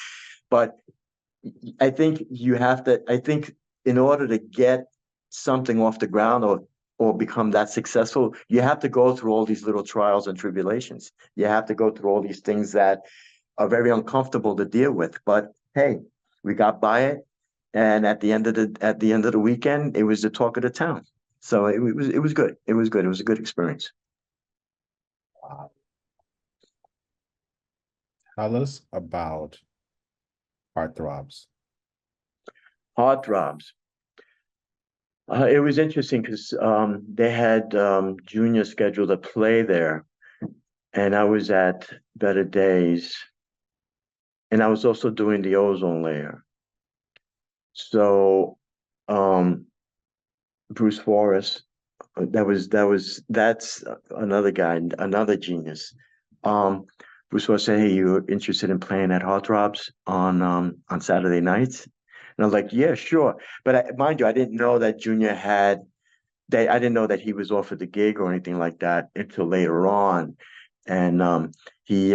But I think in order to get something off the ground or become that successful, you have to go through all these little trials and tribulations. You have to go through all these things that are very uncomfortable to deal with. But hey, we got by it. And at the end of the weekend, it was the talk of the town. So it was good. It was good. It was a good experience. Tell us about Heartthrobs. Heartthrobs. It was interesting because they had Junior scheduled a play there, and I was at Better Days, and I was also doing the Ozone Layer. So Bruce Forrest, that's another guy, another genius. Um, Bruce Forrest said, "Hey, you interested in playing at Heartthrobs on Saturday nights?" And I was like, "Yeah, sure." But mind you, I didn't know that Junior had I didn't know that he was offered the gig or anything like that until later on. And he,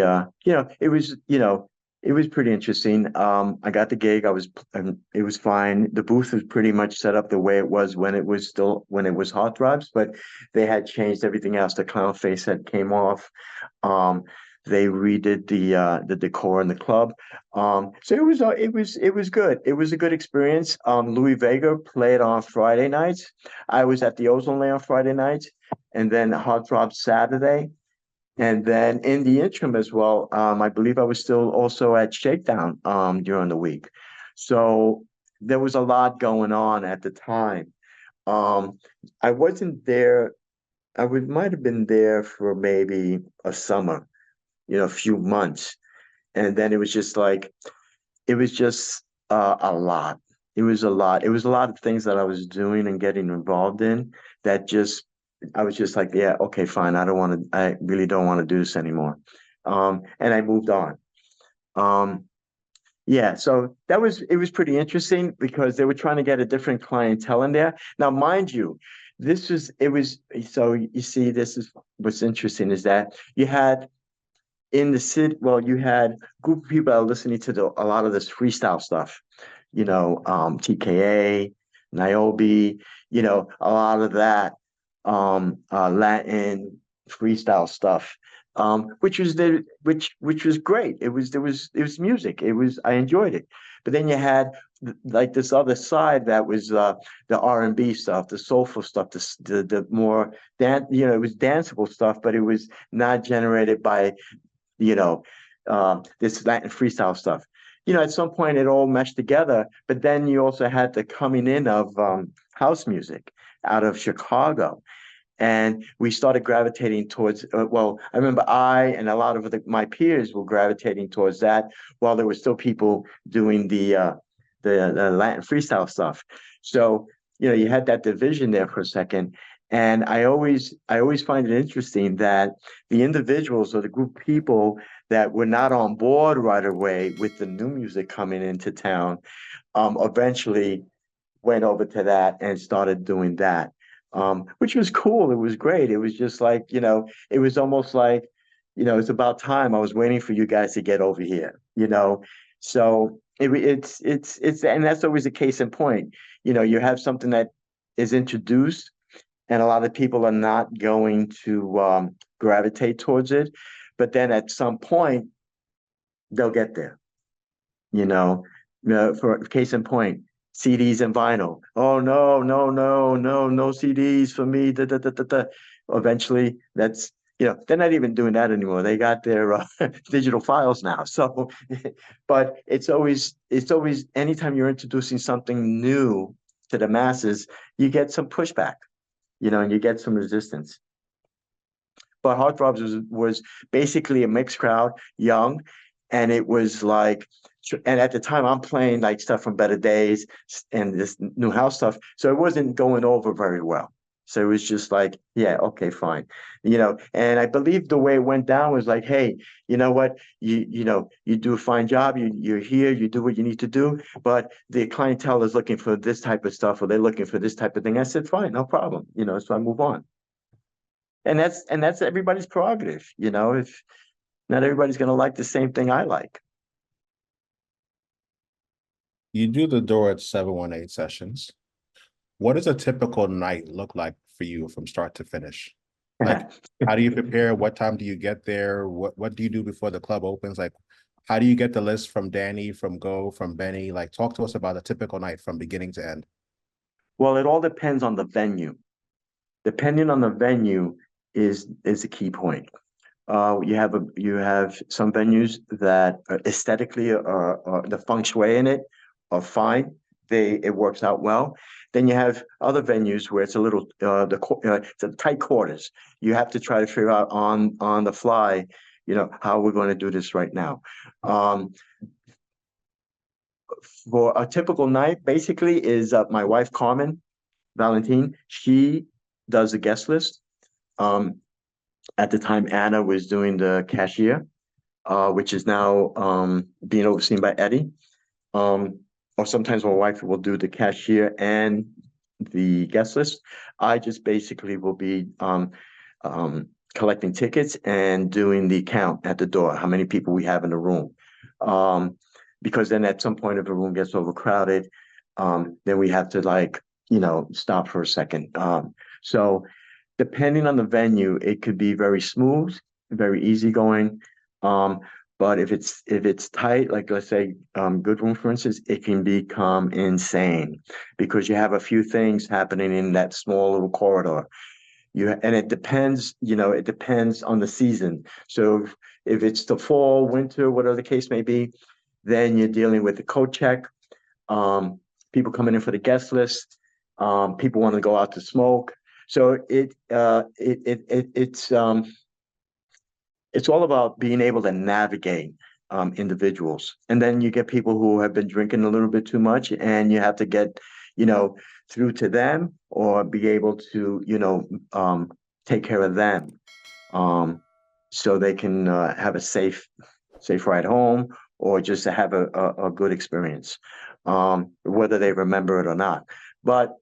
it was pretty interesting. I got the gig. It was fine. The booth was pretty much set up the way it was when it was Heartthrobs, but they had changed everything else. The clown face had came off. Um, they redid the decor in the club. So it was good. It was a good experience. Louis Vega played on Friday nights. I was at the Ozone Layer on Friday nights, and then Heartthrobs Saturday. And then in the interim as well, I believe I was still also at Shakedown during the week. So there was a lot going on at the time. I wasn't there. Might have been there for maybe a summer, a few months. And then it was just a lot. It was a lot. It was a lot of things that I was doing and getting involved in that I was just like, yeah, okay, fine. I really don't want to do this anymore. And I moved on. Um, yeah, so it was pretty interesting because they were trying to get a different clientele in there. Now, mind you, so you see, this is what's interesting is that you had in the city, well, you had a group of people that are listening to a lot of this freestyle stuff, TKA, Niobe, a lot of that Latin freestyle stuff, which was great. It was music. I enjoyed it. But then you had like this other side that was the R&B stuff, the soulful stuff, the more it was danceable stuff, but it was not generated by you know, this Latin freestyle stuff. At some point it all meshed together, but then you also had the coming in of house music out of Chicago. And we started gravitating towards, well, I remember I and a lot of my peers were gravitating towards that, while there were still people doing the Latin freestyle stuff. So, you had that division there for a second. And I always find it interesting that the individuals or the group of people that were not on board right away with the new music coming into town, eventually went over to that and started doing that, which was cool. It was great. It was just like, it was almost like, it's about time. I was waiting for you guys to get over here. So and that's always a case in point. You have something that is introduced, and a lot of people are not going to gravitate towards it, but then at some point they'll get there. you know, for case in point, CDs and vinyl. Oh no, no, no, no, no CDs for me. Da, da, da, da, da. Eventually, they're not even doing that anymore. They got their digital files now. So, but it's always anytime you're introducing something new to the masses, you get some pushback, and you get some resistance. But Heartthrobs was basically a mixed crowd, young, and it was like, and at the time I'm playing like stuff from Better Days and this new house stuff, so it wasn't going over very well. So it was just like, yeah, okay, fine, And I believe the way it went down was like, hey, you know what, you do a fine job, you're here, you do what you need to do, but the clientele is looking for this type of stuff, or they're looking for this type of thing. I said, fine, no problem, so I move on. And that's everybody's prerogative, if not everybody's going to like the same thing I like. You do the door at 718 sessions. What does a typical night look like for you from start to finish? Like, how do you prepare? What time do you get there? What do you do before the club opens? Like, how do you get the list from Danny, from Go, from Benny? Like, talk to us about a typical night from beginning to end. Well, it all depends on the venue. Depending on the venue is a key point. You have some venues that aesthetically are the feng shui in it are fine. It works out well. Then you have other venues where it's a little it's a tight quarters. You have to try to figure out on the fly, how we're going to do this right now. For a typical night, basically, is my wife Carmen Valentine. She does the guest list. At the time, Anna was doing the cashier, which is now being overseen by Eddie. Or sometimes my wife will do the cashier and the guest list. I just basically will be collecting tickets and doing the count at the door, how many people we have in the room. Because then at some point, if the room gets overcrowded, then we have to stop for a second. So depending on the venue, it could be very smooth, very easygoing. But if it's tight, like let's say Good Room, for instance, it can become insane because you have a few things happening in that small little corridor. And it depends, it depends on the season. So if it's the fall, winter, whatever the case may be, then you're dealing with the coat check, people coming in for the guest list, people want to go out to smoke. So it's all about being able to navigate individuals. And then you get people who have been drinking a little bit too much, and you have to get, through to them, or be able to, take care of them, so they can have a safe ride home, or just to have a good experience, whether they remember it or not. But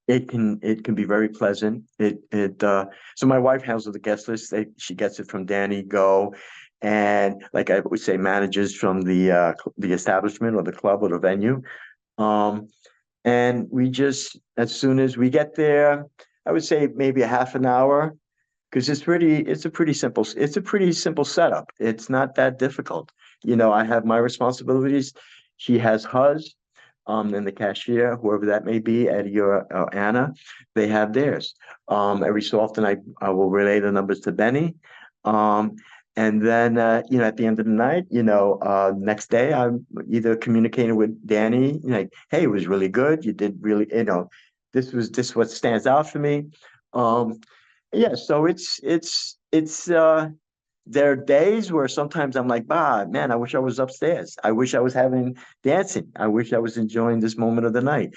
it can be very pleasant. So my wife handles the guest list. She gets it from Danny Go, and like I would say, managers from the establishment or the club or the venue. And we just, as soon as we get there, I would say maybe a half an hour, because it's a pretty simple setup. It's not that difficult. I have my responsibilities. She has hers. And the cashier, whoever that may be, Eddie or Anna, they have theirs. Every so often, I will relay the numbers to Benny. And then, at the end of the night, next day, I'm either communicating with Danny, like, hey, it was really good. You did really, this what stands out for me. Um, yeah, so there are days where sometimes I'm like, bah, man, I wish I was upstairs. I wish I was having dancing. I wish I was enjoying this moment of the night.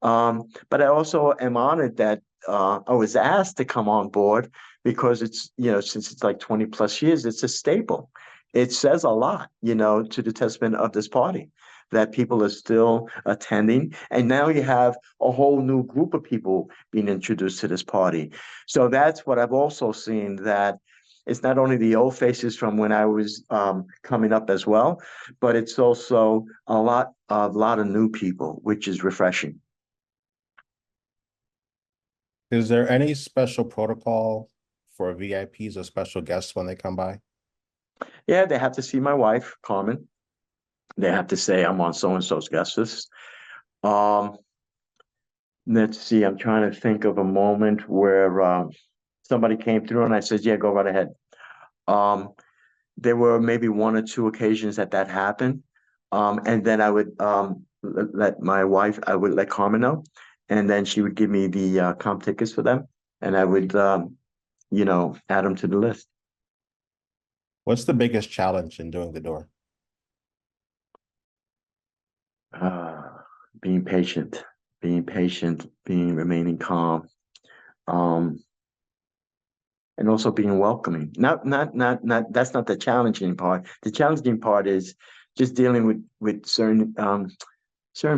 But I also am honored that I was asked to come on board because it's, since it's like 20 plus years, it's a staple. It says a lot, to the testament of this party that people are still attending. And now you have a whole new group of people being introduced to this party. So that's what I've also seen, that it's not only the old faces from when I was coming up as well, but it's also a lot of new people, which is refreshing. Is there any special protocol for VIPs or special guests when they come by? Yeah, they have to see my wife, Carmen. They have to say I'm on so and so's guest list. Um, let's see, I'm trying to think of a moment where somebody came through and I said, "Yeah, go right ahead." Um, there were maybe one or two occasions that happened. And then I would let my wife, I would let Carmen know, and then she would give me the comp tickets for them, and I would, add them to the list. What's the biggest challenge in doing the door? Uh, being patient, remaining calm, um, and also being welcoming. Not. That's not the challenging part. The challenging part is just dealing with certain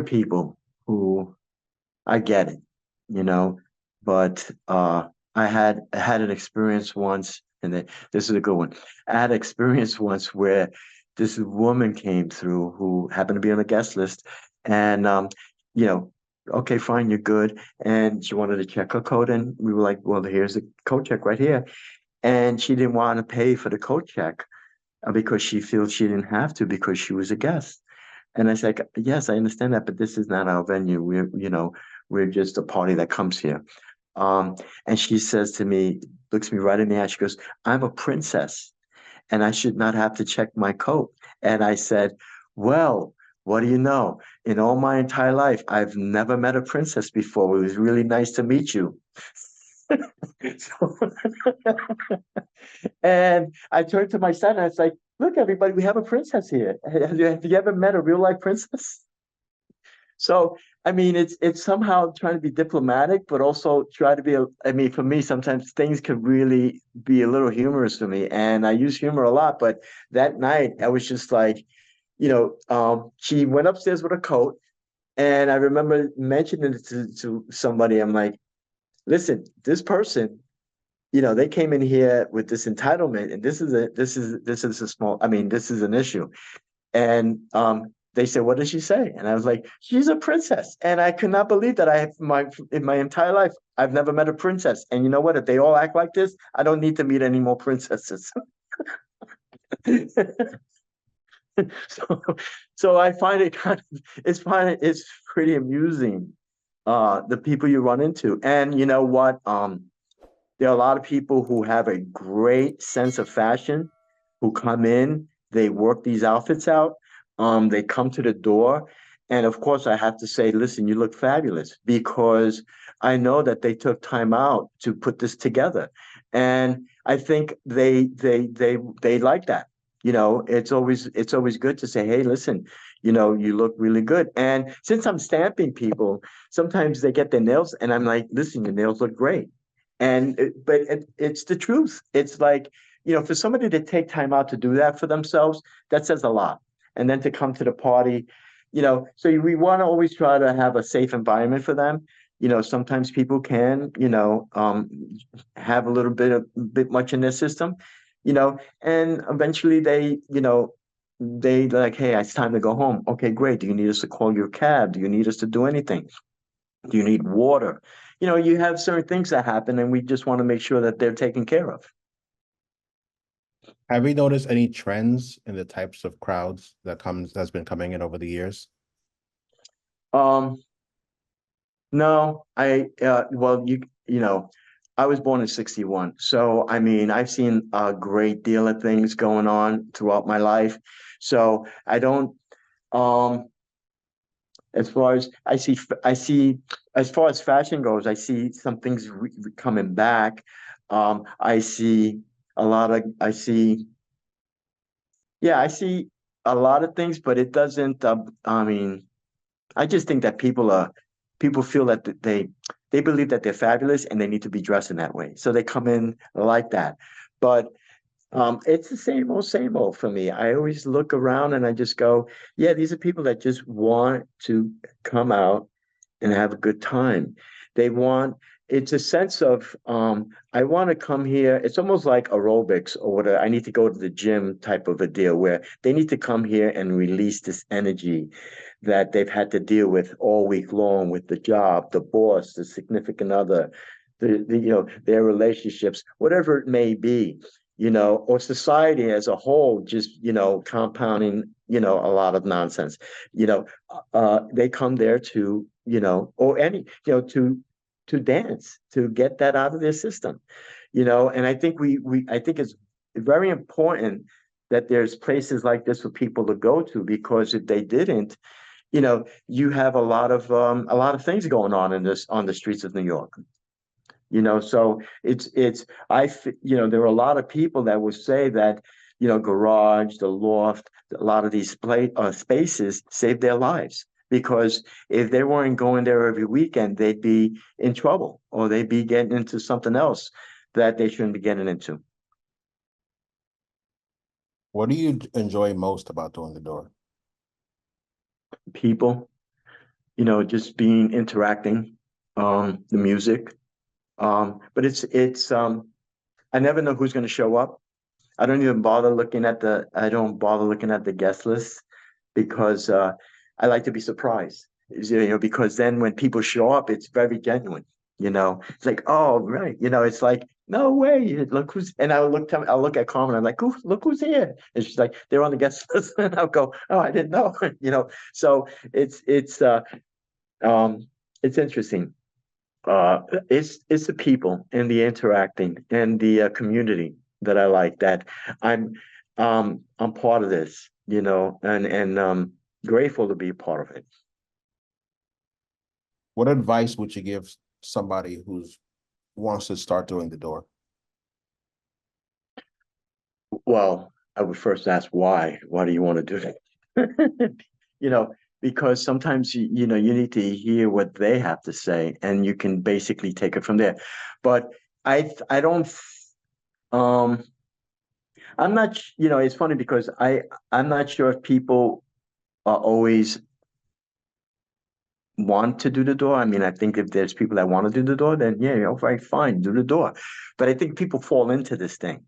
people who I get it, you know, but I had an experience once, and this is a good one. I had an experience once where this woman came through who happened to be on the guest list, and you know, okay, fine, you're good, and she wanted to check her code, and we were like, well, here's the code check right here, and she didn't want to pay for the code check because she feels she didn't have to because she was a guest. And I said, yes, I understand that, but this is not our venue. We're just a party that comes here. Um, and she says to me, looks me right in the eye. She goes, I'm a princess and I should not have to check my coat. And I said, well, what do you know? In all my entire life, I've never met a princess before. It was really nice to meet you. So, and I turned to my son and I was like, look, everybody, we have a princess here. Have you ever met a real life princess? So, I mean, it's somehow trying to be diplomatic, but also try to be, I mean, for me, sometimes things could really be a little humorous to me. And I use humor a lot, but that night I was just like, she went upstairs with a coat. And I remember mentioning it to somebody. I'm like, listen, this person, they came in here with this entitlement, and this is a small, I mean, this is an issue. And they said, "What did she say?" And I was like, "She's a princess." And I could not believe that I have in my entire life I've never met a princess. And you know what? If they all act like this, I don't need to meet any more princesses. so so I find it it's pretty amusing, the people you run into. And you know what? There are a lot of people who have a great sense of fashion who come in, they work these outfits out, they come to the door. And of course, I have to say, listen, you look fabulous because I know that they took time out to put this together. And I think they like that. It's always good to say, hey, listen, you look really good. And since I'm stamping people, sometimes they get their nails, and I'm like, listen, your nails look great. But it's the truth. It's like, for somebody to take time out to do that for themselves, that says a lot. And then to come to the party, so we want to always try to have a safe environment for them. Sometimes people can, have a little bit much in their system, and eventually they like, hey, it's time to go home. Okay, great. Do you need us to call your cab? Do you need us to do anything? Do you need water? You have certain things that happen, and we just want to make sure that they're taken care of. Have you noticed any trends in the types of crowds that's been coming in over the years? Um, no, well, I was born in 61. So, I mean, I've seen a great deal of things going on throughout my life. So I don't, um, as far as I see as far as fashion goes, I see some things coming back. I see I see, yeah, I see a lot of things, but it doesn't, I mean, I just think that people feel that they believe that they're fabulous and they need to be dressed in that way. So they come in like that. But it's the same old for me. I always look around and I just go, yeah, these are people that just want to come out and have a good time. They want, it's a sense of, I want to come here. It's almost like aerobics or whatever. I need to go to the gym type of a deal where they need to come here and release this energy that they've had to deal with all week long with the job, the boss, the significant other, their relationships, whatever it may be, or society as a whole, just, compounding, a lot of nonsense. They come there to, or any, to dance, to get that out of their system, and I think I think it's very important that there's places like this for people to go to, because if they didn't, you have a lot of things going on on the streets of New York. So there are a lot of people that would say that, garage, the loft, a lot of these spaces saved their lives, because if they weren't going there every weekend, they'd be in trouble, or they'd be getting into something else that they shouldn't be getting into. What do you enjoy most about doing the door? People, just interacting, the music. But I never know who's going to show up. I don't bother looking at the guest list, because I like to be surprised. Because then when people show up, it's very genuine. It's like, oh, right. It's like, no way. Look who's, and I'll look at Carmen. I'm like, look who's here. And she's like, they're on the guest list. And I'll go, oh, I didn't know. So um, it's interesting. It's the people and the interacting and the community that I like, that I'm part of this, and grateful to be a part of it. What advice would you give somebody who's wants to start doing the door? Well, I would first ask why. Why do you want to do that? You know, because sometimes you need to hear what they have to say, and you can basically take it from there. But I don't um I'm not, it's funny because I'm not sure if people are always want to do the door. I mean, I think if there's people that want to do the door, then yeah, right, fine, do the door. But I think people fall into this thing.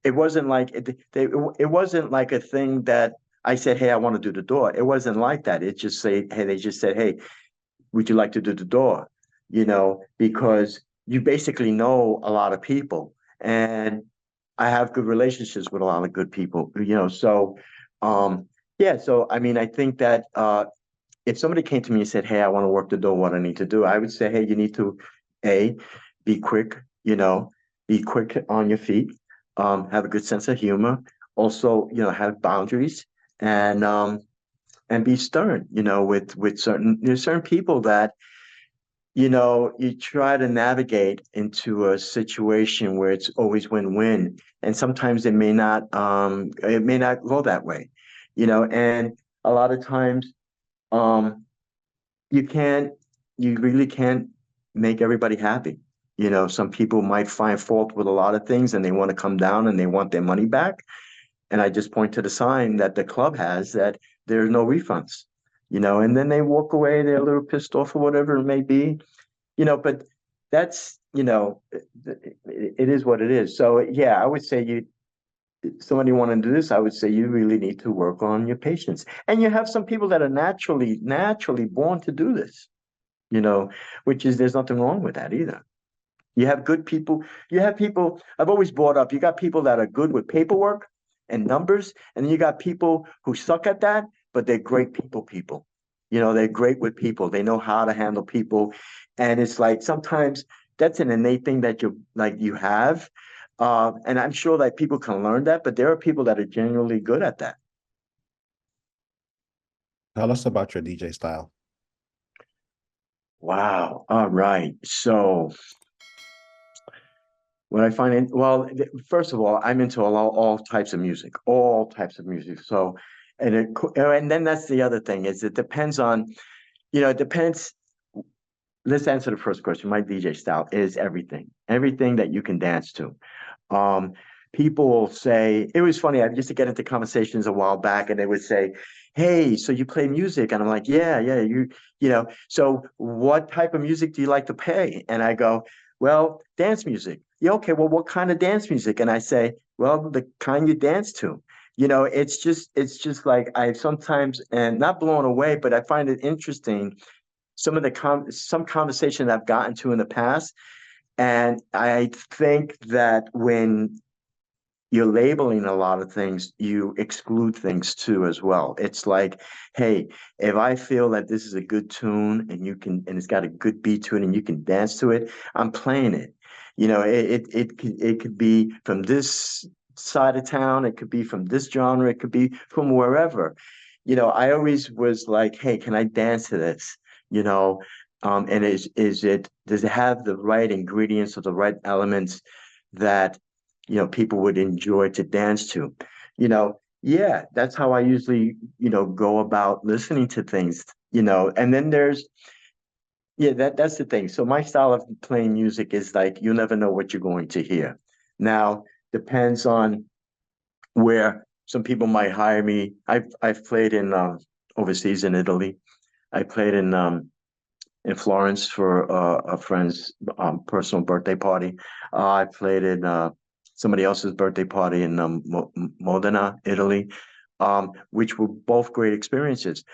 It wasn't like it wasn't like a thing that I said, hey, I want to do the door. It wasn't like that. They just said, hey, would you like to do the door? Because you basically know a lot of people, and I have good relationships with a lot of good people, so yeah, so I mean, I think that if somebody came to me and said, hey, I want to work the door, what I need to do, I would say, hey, you need to A, be quick, be quick on your feet, have a good sense of humor, also, have boundaries, and be stern, with there's certain people that, you try to navigate into a situation where it's always win-win. And sometimes it may not go that way, and a lot of times, um, you can't, you really can't make everybody happy. Some people might find fault with a lot of things and they want to come down and they want their money back. And I just point to the sign that the club has that there's no refunds, and then they walk away, they're a little pissed off or whatever it may be, but that's, it is what it is. So yeah, I would say somebody want to do this, I would say you really need to work on your patience. And you have some people that are naturally born to do this, which is, there's nothing wrong with that either. You have good people. You have people, I've always brought up, you got people that are good with paperwork and numbers, and then you got people who suck at that, but they're great people. They're great with people. They know how to handle people. And it's like sometimes that's an innate thing that you have. And I'm sure that people can learn that, but there are people that are genuinely good at that. Tell us about your DJ style. Wow. All right. So what I find well, first of all, I'm into all types of music, all types of music. So, and then that's the other thing is it depends on, it depends. Let's answer the first question. My DJ style is everything that you can dance to. Um, People will say, it was funny. I used to get into conversations a while back, and they would say, "Hey, so you play music?" And I'm like, "Yeah, yeah, so what type of music do you like to play?" And I go, "Well, dance music." "Yeah, okay, well, what kind of dance music?" And I say, "Well, the kind you dance to." It's just like I sometimes, and not blown away, but I find it interesting. Some conversation I've gotten to in the past, and I think that when you're labeling a lot of things, you exclude things too as well. It's like, hey, if I feel that this is a good tune and it's got a good beat to it and you can dance to it, I'm playing it. It could be from this side of town, it could be from this genre, it could be from wherever. I always was like, hey, can I dance to this? You know, and does it have the right ingredients or the right elements that people would enjoy to dance to. Yeah, that's how I usually, go about listening to things, and then yeah, that's the thing. So my style of playing music is like, you never know what you're going to hear. Now, depends on where some people might hire me. I've played in overseas in Italy. I played in Florence for a friend's personal birthday party. I played in somebody else's birthday party in Modena, Italy, which were both great experiences.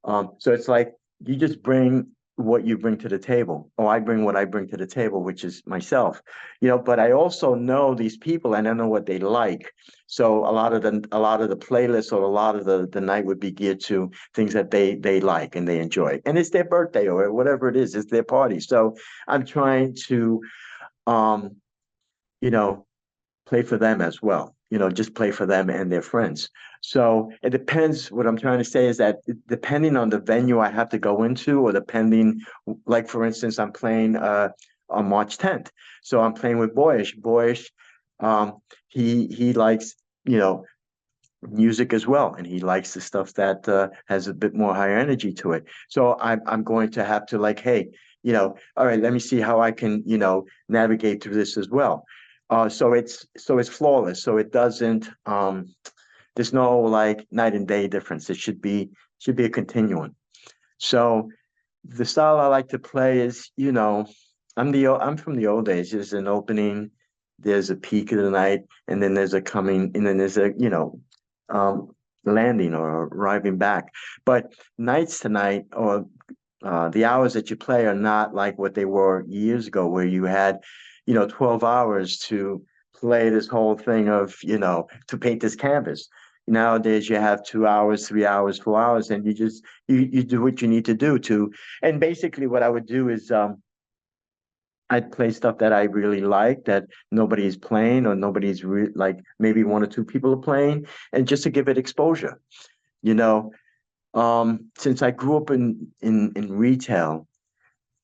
So it's like you just bring what you bring to the table. Oh, I bring what I bring to the table, which is myself. But I also know these people and I know what they like. So a lot of the playlists or a lot of the night would be geared to things that they like and they enjoy. And it's their birthday or whatever it is, it's their party. So I'm trying to um, you know, play for them as well. Just play for them and their friends. So it depends. What I'm trying to say is that depending on the venue I have to go into, or depending, like for instance, I'm playing on March 10th. So I'm playing with Boyish. Boyish, he likes, you know, music as well, and he likes the stuff that has a bit more higher energy to it. So I'm going to have to like, hey, all right, let me see how I can, navigate through this as well. So it's flawless. So it doesn't there's no like night and day difference. It should be a continuum. So the style I like to play is, I'm from the old days. There's an opening, there's a peak of the night, and then there's a coming, and then there's a, um, landing or arriving back. But nights tonight, or the hours that you play are not like what they were years ago, where you had, 12 hours to play this whole thing of, to paint this canvas. Nowadays, you have 2 hours, 3 hours, 4 hours, and you do what you need to do to. And basically, what I would do is I'd play stuff that I really like that nobody's playing or like maybe one or two people are playing, and just to give it exposure. You know, since I grew up in retail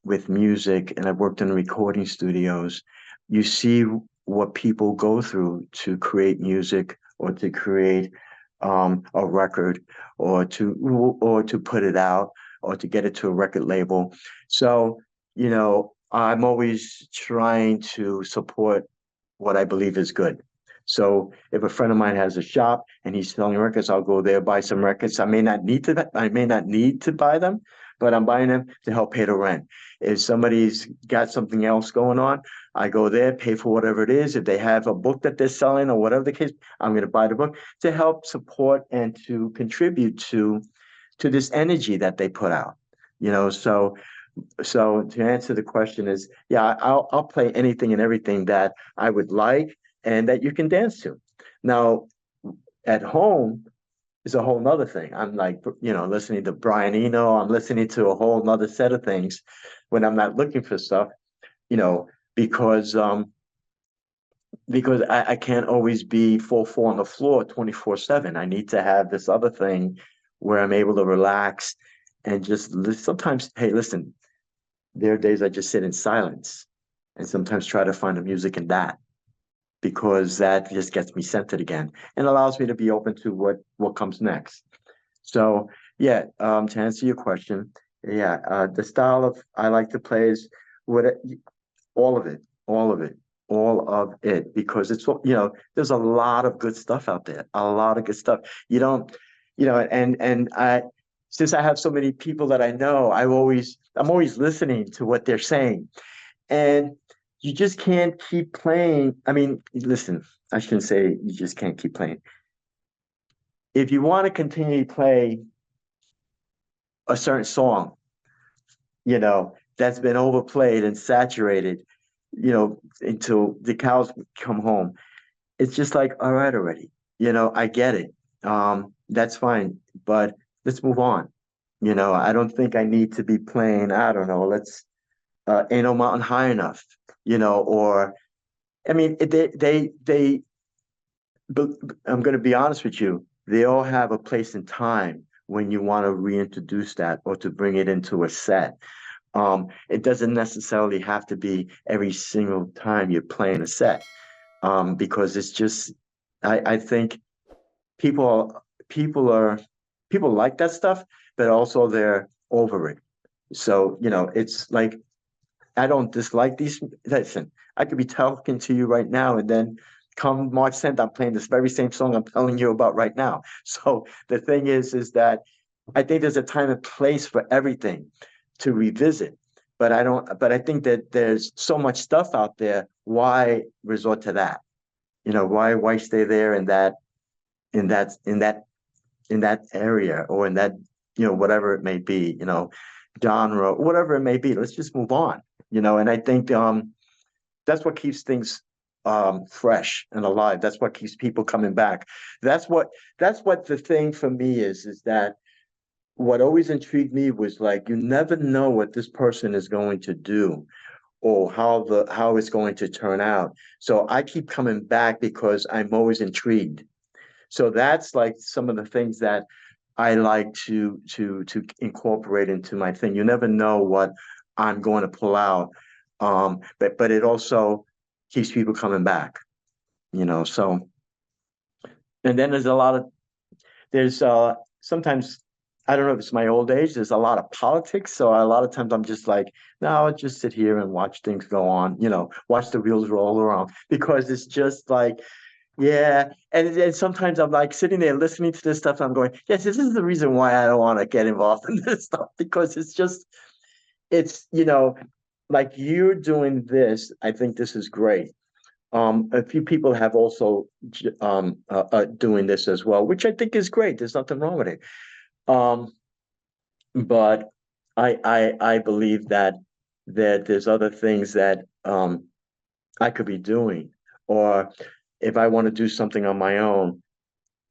with music and I worked in recording studios, you see what people go through to create music or to create a record or to put it out or to get it to a record label. So, I'm always trying to support what I believe is good. So if a friend of mine has a shop and he's selling records, I'll go there, buy some records. I may not need to buy them, but I'm buying them to help pay the rent. If somebody's got something else going on, I go there, pay for whatever it is. If they have a book that they're selling or whatever the case, I'm going to buy the book to help support and to contribute to this energy that they put out. So to answer the question is, yeah, I'll play anything and everything that I would like and that you can dance to. Now, at home is a whole nother thing. I'm like, listening to Brian Eno. I'm listening to a whole nother set of things when I'm not looking for stuff, you know, because I can't always be full four on the floor 24/7. I need to have this other thing where I'm able to relax and just sometimes, hey, listen, There are days I just sit in silence and sometimes try to find the music in that, because that just gets me centered again and allows me to be open to what comes next. So yeah, to answer your question, yeah, the style of I like to play is what all of it, all of it, all of it, because it's, there's a lot of good stuff out there, a lot of good stuff. You don't, and since I have so many people that I know, I'm always listening to what they're saying, and you just can't keep playing. I mean, listen, I shouldn't say you just can't keep playing. If you want to continue to play a certain song, that's been overplayed and saturated, until the cows come home. It's just like, all right, already, I get it. That's fine, but let's move on. I don't think I need to be playing, I don't know, Ain't No Mountain High Enough, or, I mean, but I'm going to be honest with you, they all have a place in time when you want to reintroduce that or to bring it into a set. It doesn't necessarily have to be every single time you're playing a set, because it's just, I think people are people like that stuff, but also they're over it. So, it's like I don't dislike these. Listen, I could be talking to you right now, and then come March 10th, I'm playing this very same song I'm telling you about right now. So the thing is that I think there's a time and place for everything to revisit. But I don't, but I think that there's so much stuff out there. Why resort to that? Why stay there in that, in that, in that area, or in that, whatever it may be, genre, whatever it may be. Let's just move on, and I think that's what keeps things fresh and alive. That's what keeps people coming back. That's what the thing for me is that what always intrigued me was, like, you never know what this person is going to do, or how it's going to turn out. So I keep coming back because I'm always intrigued. So that's like some of the things that I like to incorporate into my thing. You never know what I'm going to pull out. But it also keeps people coming back, so. And then there's sometimes, I don't know if it's my old age, there's a lot of politics. So a lot of times I'm just like, no, I'll just sit here and watch things go on, watch the wheels roll around, because it's just like, yeah. And sometimes I'm like sitting there listening to this stuff, and I'm going, yes, this is the reason why I don't want to get involved in this stuff, because it's, like you're doing this. I think this is great. A few people have also doing this as well, which I think is great. There's nothing wrong with it. Um, but I believe that there's other things that I could be doing, or if I want to do something on my own,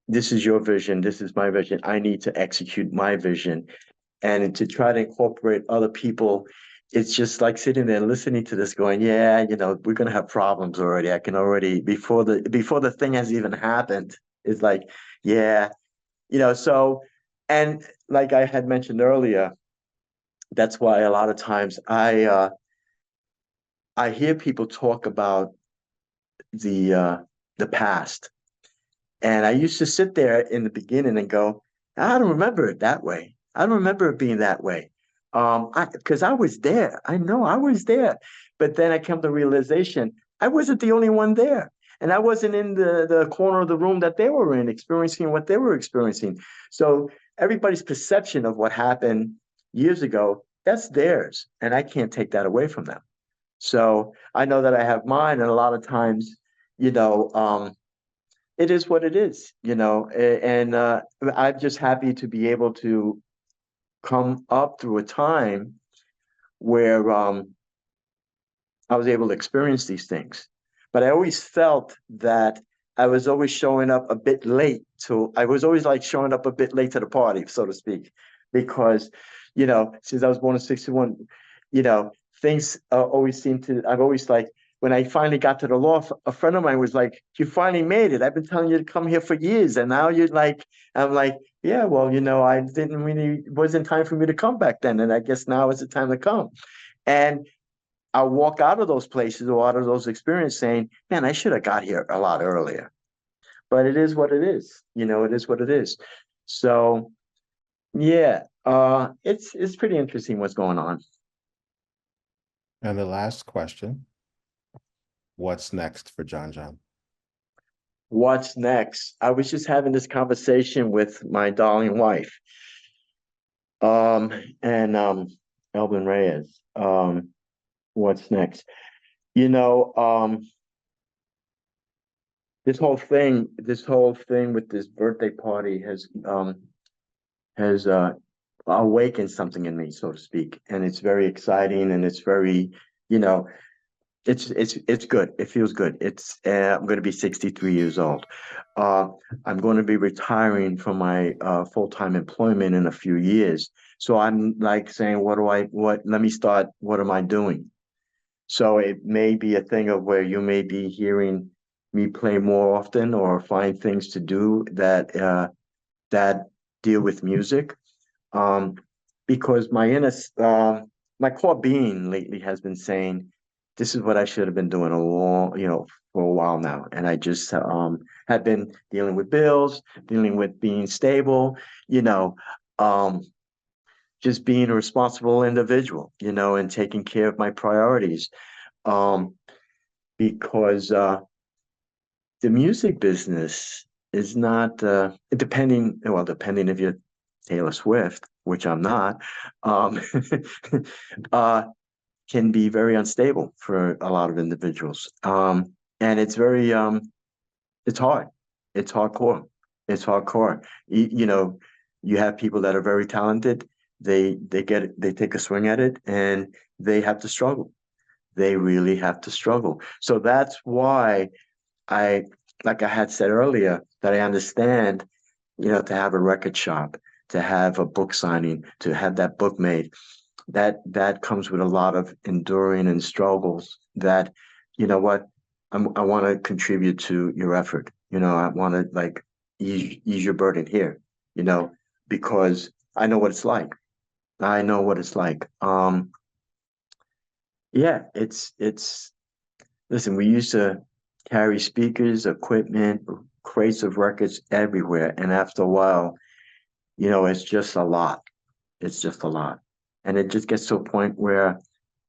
this is your vision, this is my vision. I need to execute my vision, and to try to incorporate other people. It's just like sitting there listening to this, going, yeah, we're gonna have problems already. I can already, before the thing has even happened. It's like, yeah, so. And like I had mentioned earlier, that's why a lot of times I hear people talk about the past. And I used to sit there in the beginning and go, I don't remember it that way. I don't remember it being that way. Because I was there. I know I was there. But then I come to realization I wasn't the only one there. And I wasn't in the corner of the room that they were in, experiencing what they were experiencing. So everybody's perception of what happened years ago, that's theirs. And I can't take that away from them. So I know that I have mine, and a lot of times, you know, it is what it is, and I'm just happy to be able to come up through a time where I was able to experience these things. But I always felt that I was always showing up a bit late I was always like showing up a bit late to the party, so to speak, because, since I was born in 61, you know, things always seem to, I've always like, when I finally got to the law, a friend of mine was like, you finally made it. I've been telling you to come here for years. And now you're like, I'm like, yeah, well, I didn't really, it wasn't time for me to come back then. And I guess now is the time to come. And I walk out of those places or out of those experiences saying, man, I should have got here a lot earlier. But it is what it is. It is what it is. So yeah, it's pretty interesting what's going on. And the last question, what's next for Jon Jon? What's next? I was just having this conversation with my darling wife, and Elvin Reyes. What's next? You know, this whole thing with this birthday party has awakened something in me, so to speak, and it's very exciting, and it's very, you know, it's good. It feels good. I'm going to be 63 years old. Uh, I'm going to be retiring from my full-time employment in a few years. So I'm like saying, let me start. What am I doing? So it may be a thing of where you may be hearing me play more often or find things to do that deal with music. Um, because my core being lately has been saying, this is what I should have been doing for a while now. And I just had been dealing with bills, dealing with being stable, you know, um, just being a responsible individual, and taking care of my priorities. Um, because the music business is not depending if you're Taylor Swift, which I'm not, um, uh, can be very unstable for a lot of individuals. And it's hard. It's hardcore. It's hardcore. You have people that are very talented. They take a swing at it, and they have to struggle. They really have to struggle. So that's why I, like I had said earlier, that I understand, to have a record shop, to have a book signing, to have that book made, that comes with a lot of enduring and struggles that, you know what, I want to contribute to your effort. I want to like ease your burden here, because I know what it's like. I know what it's like. Yeah, it's listen, we used to carry speakers, equipment, crates of records everywhere. And after a while, it's just a lot. It's just a lot. And it just gets to a point where,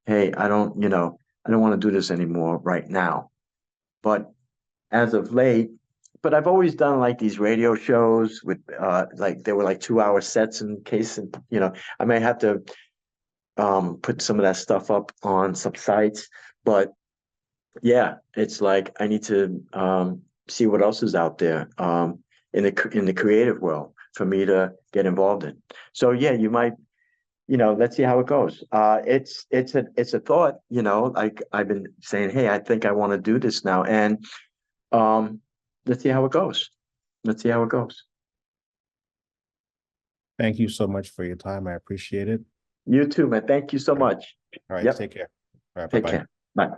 hey, I don't want to do this anymore right now. But as of late, but I've always done like these radio shows with like they were like 2 hour sets in case, and I may have to put some of that stuff up on some sites. But yeah, it's like I need to see what else is out there in the creative world for me to get involved in. So yeah, you might, let's see how it goes. It's a thought, like I've been saying, hey, I think I want to do this now, and um, let's see how it goes. Let's see how it goes. Thank you so much for your time. I appreciate it. You too, man. Thank you so All right, much. all right, Yep. take care. All right, Take bye-bye. care. Bye.